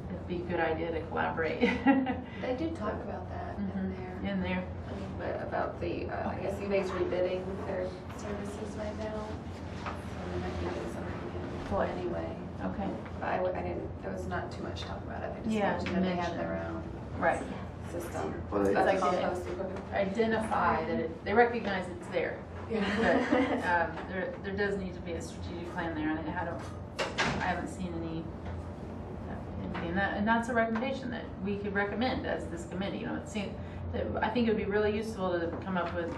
it'd be a good idea to collaborate. They do talk about that in there. About the, I guess UVA's rebidding their services right now. So they might be doing something anyway. Okay. But I didn't, there was not too much talk about it. They Yeah, just mentioned that they have their own Right. system. Well, It's they- like It's like compost equipment. Identify that they recognize it's there. Yeah. But there does need to be a strategic plan there, and I haven't seen any. And that's a recommendation that we could recommend as this committee. I think it would be really useful to come up with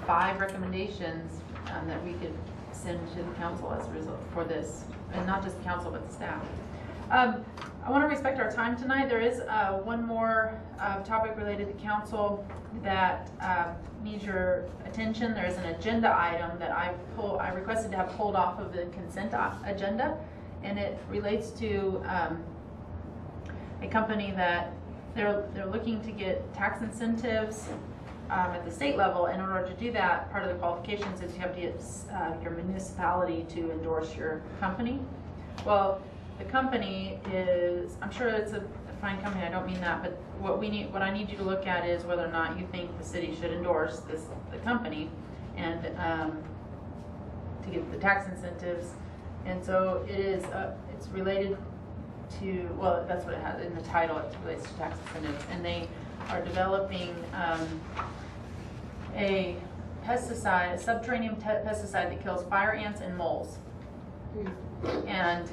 5 recommendations that we could send to the council as a result for this, and not just the council but the staff. I want to respect our time tonight. There is one more topic related to council that needs your attention. There is an agenda item that I requested to have pulled off of the consent agenda, and it relates to a company that they're looking to get tax incentives at the state level. In order to do that, part of the qualifications is you have to get your municipality to endorse your company. Well, the company is, I'm sure it's a fine company, I don't mean that, but what I need you to look at is whether or not you think the city should endorse the company and to get the tax incentives. And so it is, it's related to, well, that's what it has in the title, it relates to tax incentives. And they are developing a pesticide, a subterranean pesticide that kills fire ants and moles. And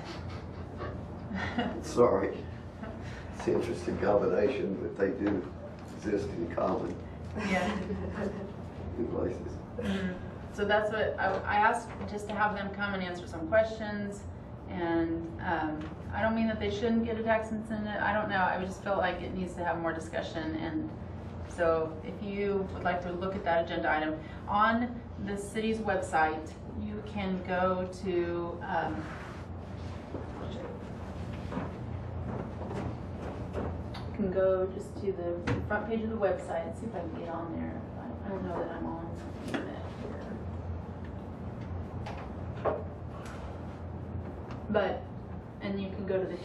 Sorry, it's an interesting combination, but they do exist in common yeah. in places. So that's what I asked, just to have them come and answer some questions. And I don't mean that they shouldn't get a tax incentive. I don't know. I just felt like it needs to have more discussion. And so if you would like to look at that agenda item on the city's website, you can go to just to the front page of the website and see if I can get on there. I don't know that I'm on it here. But, and you can go to the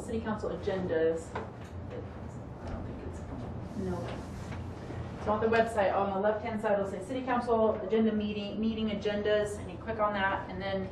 city council agendas. I don't think it's, no. So on the website, on the left-hand side, it'll say city council agenda meeting agendas, and you click on that, and then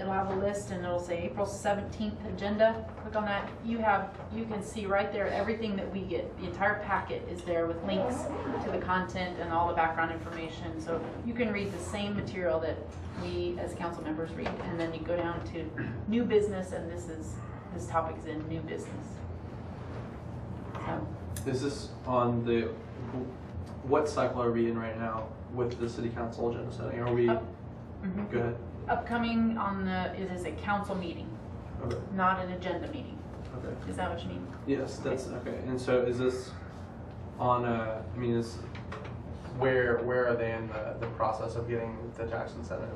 it'll have a list, and it'll say April 17th agenda. Click on that. You can see right there everything that we get. The entire packet is there with links to the content and all the background information. So you can read the same material that we as council members read, and then you go down to new business, and this topic is in new business. So. Is this on the, what cycle are we in right now with the city council agenda setting? Are we, go ahead. Upcoming it is a council meeting, Okay. not an agenda meeting. Okay. Is that what you mean? Yes, that's okay. And so is this on where are they in the process of getting the tax incentive?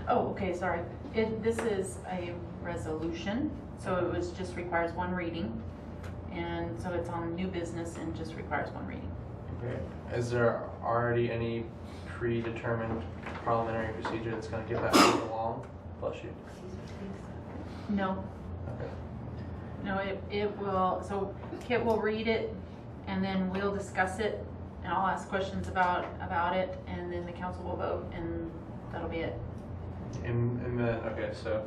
Oh, okay, sorry. This is a resolution, so it just requires one reading. And so it's on new business and just requires one reading. Okay. Is there already any predetermined parliamentary procedure that's going to get that moving along? Bless you. No. Okay. No, it will, so Kit will read it, and then we'll discuss it, and I'll ask questions about it, and then the council will vote, and that'll be it. And then, okay, so,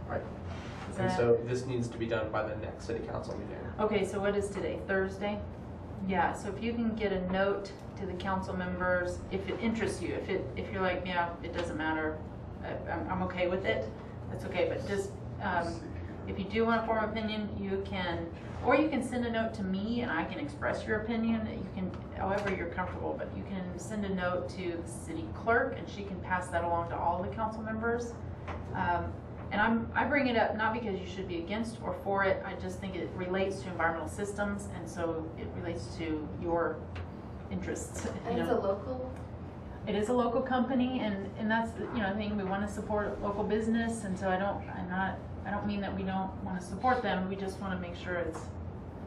right. And so this needs to be done by the next city council meeting. Okay, so what is today? Thursday? Yeah, so if you can get a note to the council members, if it interests you, if you're like, yeah, it doesn't matter, I'm okay with it, that's okay, but just, if you do want to form an opinion, you can, or you can send a note to me and I can express your opinion. You can, however you're comfortable, but you can send a note to the city clerk and she can pass that along to all the council members. And I bring it up not because you should be against or for it, I just think it relates to environmental systems, and so it relates to your interests. And it's a local? It is a local company, and that's the thing, we want to support local business, and so I don't mean that we don't want to support them, we just want to make sure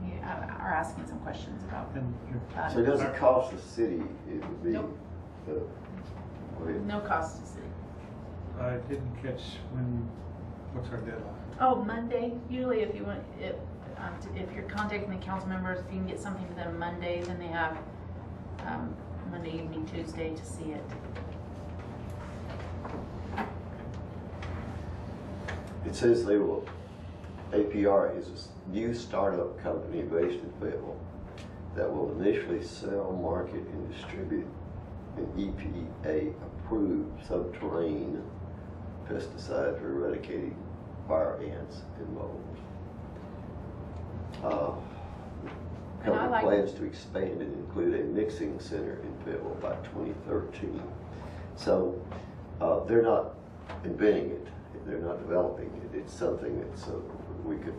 we are asking some questions about it. So it doesn't cost the city, it would be? Nope. No cost to city. I didn't catch what's our deadline? Oh, Monday. Usually, if you want, if you're contacting the council members, if you can get something to them Monday, then they have Monday evening, Tuesday to see it. It says APR is a new startup company based in Fayetteville that will initially sell, market, and distribute an EPA-approved subterranean pesticide for eradicating fire ants and moles. Company plans to expand and include a mixing center in Fayetteville by 2013. So they're not inventing it. They're not developing it. It's something that's we could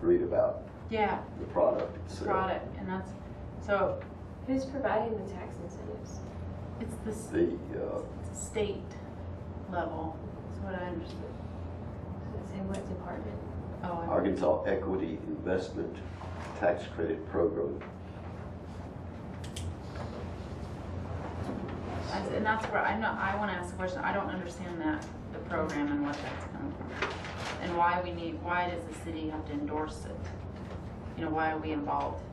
read about Yeah, the product itself. product, and that's, so Who's providing the tax incentives? it's the The it's a state level, is what I understood. Does it say what department? Oh, Arkansas Equity Investment Tax Credit Program. and that's where I want to ask the question. I don't understand that, the program and what that's coming from, and why does the city have to endorse it? You know, why are we involved?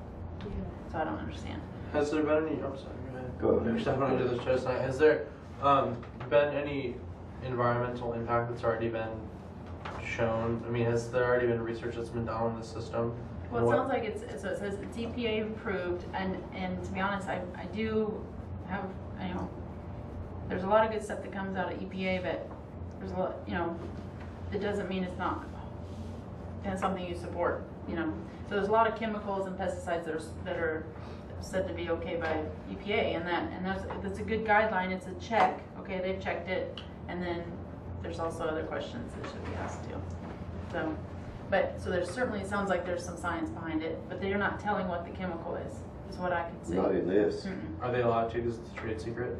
So I don't understand. Has there been any? I'm sorry. Go ahead. You're stepping onto this show tonight. Has there been any environmental impact that's already been shown? I mean, has there already been research that's been done on the system? Well, it sounds like so it says it's EPA approved, and to be honest, I do have, you know, there's a lot of good stuff that comes out of EPA, but there's a lot, you know, it doesn't mean it's not something you support, you know. So there's a lot of chemicals and pesticides that are said to be okay by EPA, and that's a good guideline. It's a check. Okay, they've checked it, and then there's also other questions that should be asked too. So, so there's certainly, it sounds like there's some science behind it, but they're not telling what the chemical is what I could say. Not in this. Are they allowed to? Because it's a trade secret.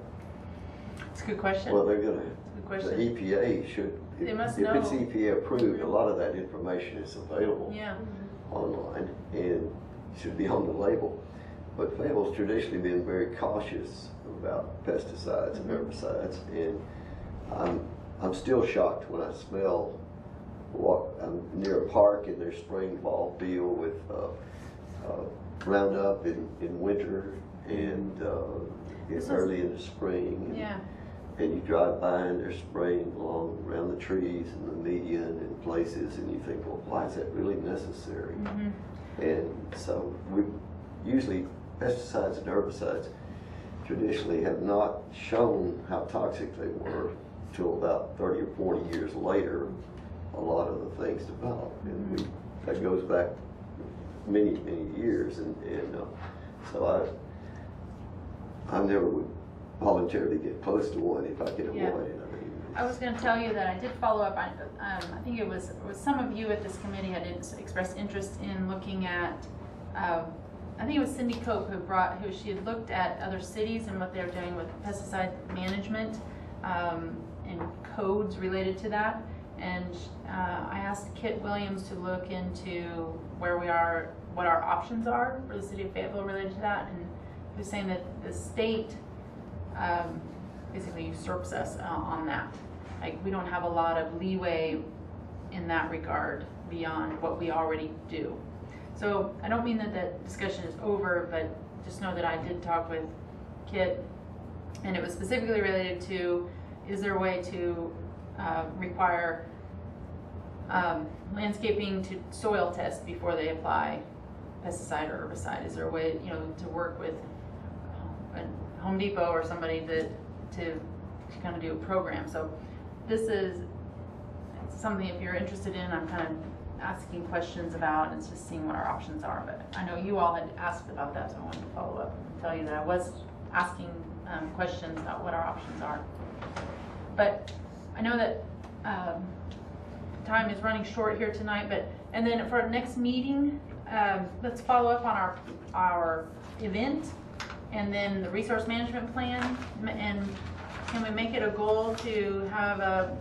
It's a good question. Well, they're gonna. Good question. The EPA should. They must if it's know. EPA approved, a lot of that information is available Yeah. online and should be on the label. But Fayetteville's traditionally been very cautious about pesticides and herbicides, and I'm still shocked when I smell. I'm near a park and they're spraying ball field with Roundup in winter and it's early in the spring. And, Yeah. and you drive by and they're spraying along around the trees and the median and places, and you think, well, why is that really necessary? And so we usually pesticides and herbicides traditionally have not shown how toxic they were till about 30 or 40 years later. A lot of the things developed, and that goes back many years, and so I never would voluntarily get close to one if I could avoid it. I mean, I was going to tell you that I did follow up. I think it was some of you at this committee had expressed interest in looking at. I think it was Cindy Cope who she had looked at other cities and what they're doing with pesticide management and codes related to that. And I asked Kit Williams to look into where we are, what our options are for the city of Fayetteville related to that. And he was saying that the state basically usurps us on that. Like, we don't have a lot of leeway in that regard beyond what we already do. So I don't mean that that discussion is over, but just know that I did talk with Kit, and it was specifically related to, is there a way to require landscaping to soil test before they apply pesticide or herbicide? Is there a way, you know, to work with a Home Depot or somebody to kind of do a program? So this is something, if you're interested in, I'm kind of asking questions about, and it's just seeing what our options are. But I know you all had asked about that, so I wanted to follow up and tell you that I was asking questions about what our options are. But I know that time is running short here tonight, and then for our next meeting, let's follow up on our event and then the resource management plan. And can we make it a goal to have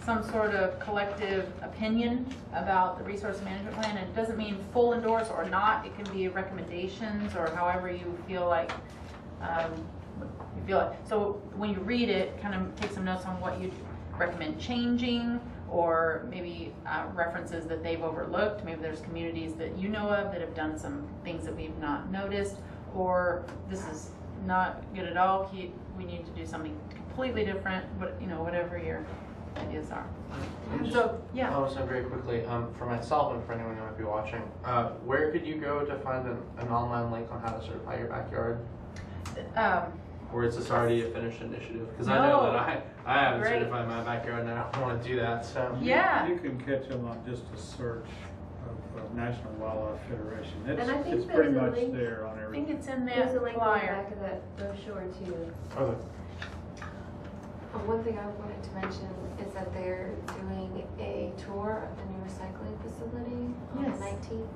some sort of collective opinion about the resource management plan? And it doesn't mean full endorse or not. It can be recommendations or however you feel like. So when you read it, kind of take some notes on what you recommend changing, or maybe references that they've overlooked. Maybe there's communities that you know of that have done some things that we've not noticed, or this is not good at all. We need to do something completely different. But you know, whatever your ideas are. So yeah. Also, very quickly, for myself and for anyone who might be watching, where could you go to find an online link on how to certify your backyard? Or is this already a finished initiative? Because I know that I haven't certified my backyard, and I don't want to do that. So yeah, you can catch them on just a search of National Wildlife Federation. And I think it's pretty there's a much link. there on I everything. think it's in There's a that link on the flyer. back of that brochure too. okay. One thing I wanted to mention is that they're doing a tour of the new recycling facility on Yes. the 19th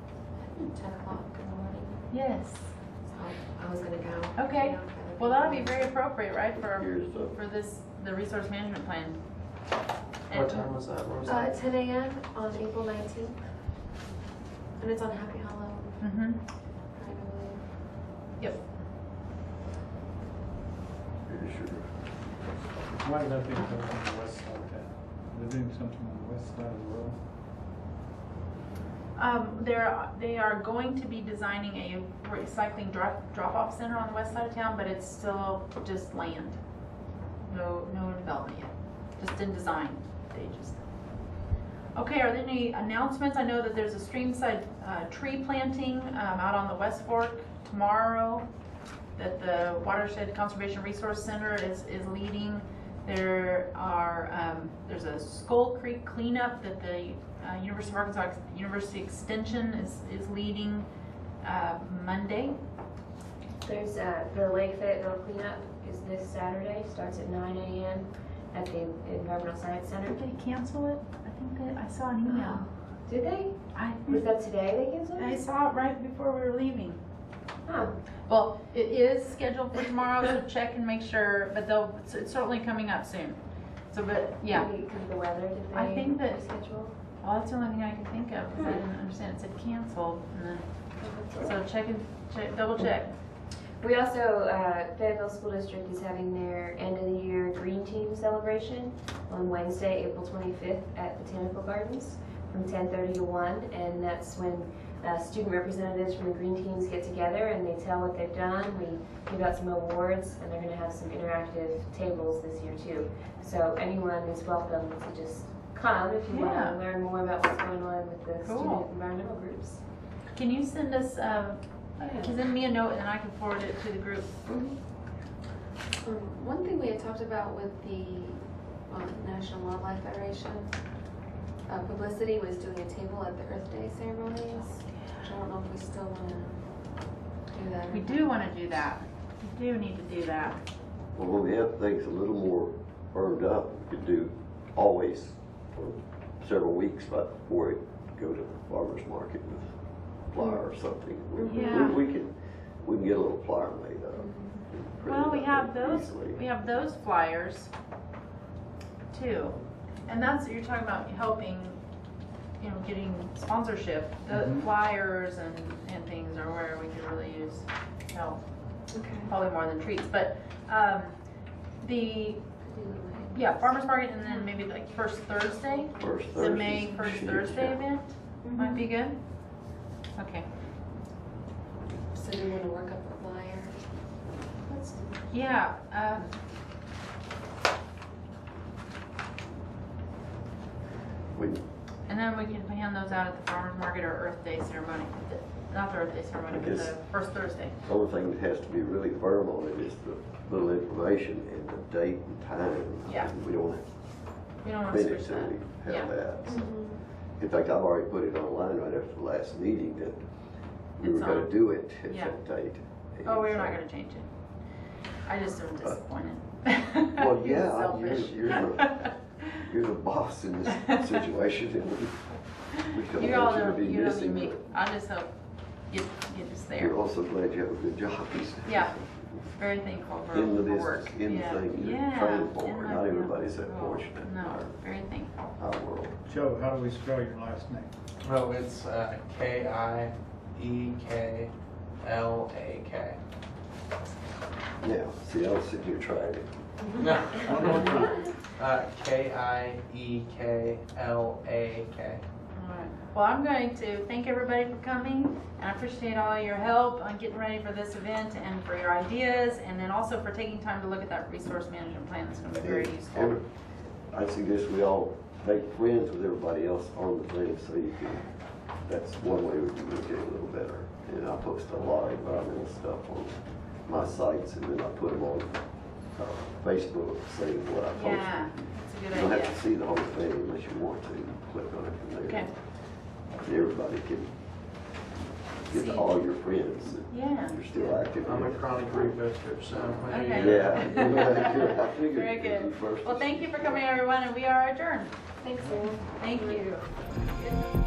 at 10 o'clock in the morning. Yes. So I was gonna go. Okay. You know, kind of Well, that'll be very appropriate, right, Here's the- for the resource management plan. What time was that? Where was that? 10 a.m. on April 19th. And it's on Happy Hollow, Mm-hmm. I believe. Yep. Here's your Why did I think they were on the west side of town? They're doing something on the west side as well? They are going to be designing a recycling drop-off center on the west side of town, but it's still just land. No development yet. Just in design stages. Okay, are there any announcements? I know that there's a streamside tree planting out on the West Fork tomorrow that the Watershed Conservation Resource Center is leading. There's a Skull Creek cleanup that the University of Arkansas University Extension is leading Monday. There's the Lake Fayetteville cleanup is this Saturday, starts at 9 a.m. at the Environmental Science Center. Did they cancel it? I think that I saw an email. Did they? I Was that today they canceled I it? saw it right before we were leaving. Oh, Well, it is scheduled for tomorrow, so check and make sure, but it's certainly coming up soon. So, but, yeah. maybe because of the weather, did they I think that- reschedule? Well, that's the only thing I can think of, because I didn't understand. It said canceled, and then, so double check. We also, Fayetteville School District is having their end of the year Green Team celebration on Wednesday, April 25th at Botanical Gardens from 10:30 to 1, and that's when student representatives from the green teams get together and they tell what they've done. We give out some awards, and they're going to have some interactive tables this year too. So anyone is welcome to just come if you want Yeah. to learn more about what's going on with the Cool. student environmental groups. Can you send us, send me a note, and I can forward it to the group? One thing we had talked about with the National Wildlife Federation publicity was doing a table at the Earth Day ceremonies. I don't know if we still want to do that. We do want to do that. We do need to do that. Well, when we have things a little more firmed up, we could do always for several weeks right before we go to the farmer's market with a flyer or something. Yeah. We can get a little flyer made up. and print Well, it we out have those. easily. We have those flyers too, and that's you're talking about helping, getting sponsorship. The Mm-hmm. flyers and things are where we could really use help. Okay. Probably more than treats, but the farmers market, and then maybe like first Thursday. First The Thursday. May first Thursday event might be good. Okay. So do you want to work up a flyer? Let's do that. Yeah. And then we can hand those out at the farmers market or Earth Day ceremony. Not the Earth Day ceremony, I but guess- the first Thursday. The only thing that has to be really firm on it is the little information and the date and time. Yeah. We don't We don't want to finish switch till that. we Yeah. have that. So, in fact, I've already put it online right after the last meeting that we It's were gonna on. do it at Yeah. that date. Oh, we're And not so- going to change it. I just am disappointed. Well, yeah, Selfish. you're the boss in this situation, and we don't You all want you to don't, be you don't need missing, me. but I just hope get us there. we're also glad you have a good job. Yeah. Very thankful for In the for work. business, in the Yeah. thing you're Yeah. trained for. in Not the- everybody's that oh, fortunate in No, our- very thankful. our world. Joe, how do we spell your last name? Oh, it's Kieklak. Now, see, I was sitting here trying it. No, one more time. Kieklak. All right. Well, I'm going to thank everybody for coming, and I appreciate all your help on getting ready for this event and for your ideas, and then also for taking time to look at that resource management plan. That's going to be very useful. I suggest we all make friends with everybody else on the thing so you can, that's one way we can get a little better. And I post a lot of environmental stuff on my sites, and then I put them on Facebook saying what I posted. Yeah, that's a You good don't idea. have to see the whole thing unless you want to. Click on it from there. Okay. And everybody can get to all your friends. Yeah. You're still active. I'm a chronic rebooster, so. Okay. Yeah, good. I figured Very you'd be good. first. Well, thank you for coming, everyone, and we are adjourned. Thanks, Sarah. Thank you.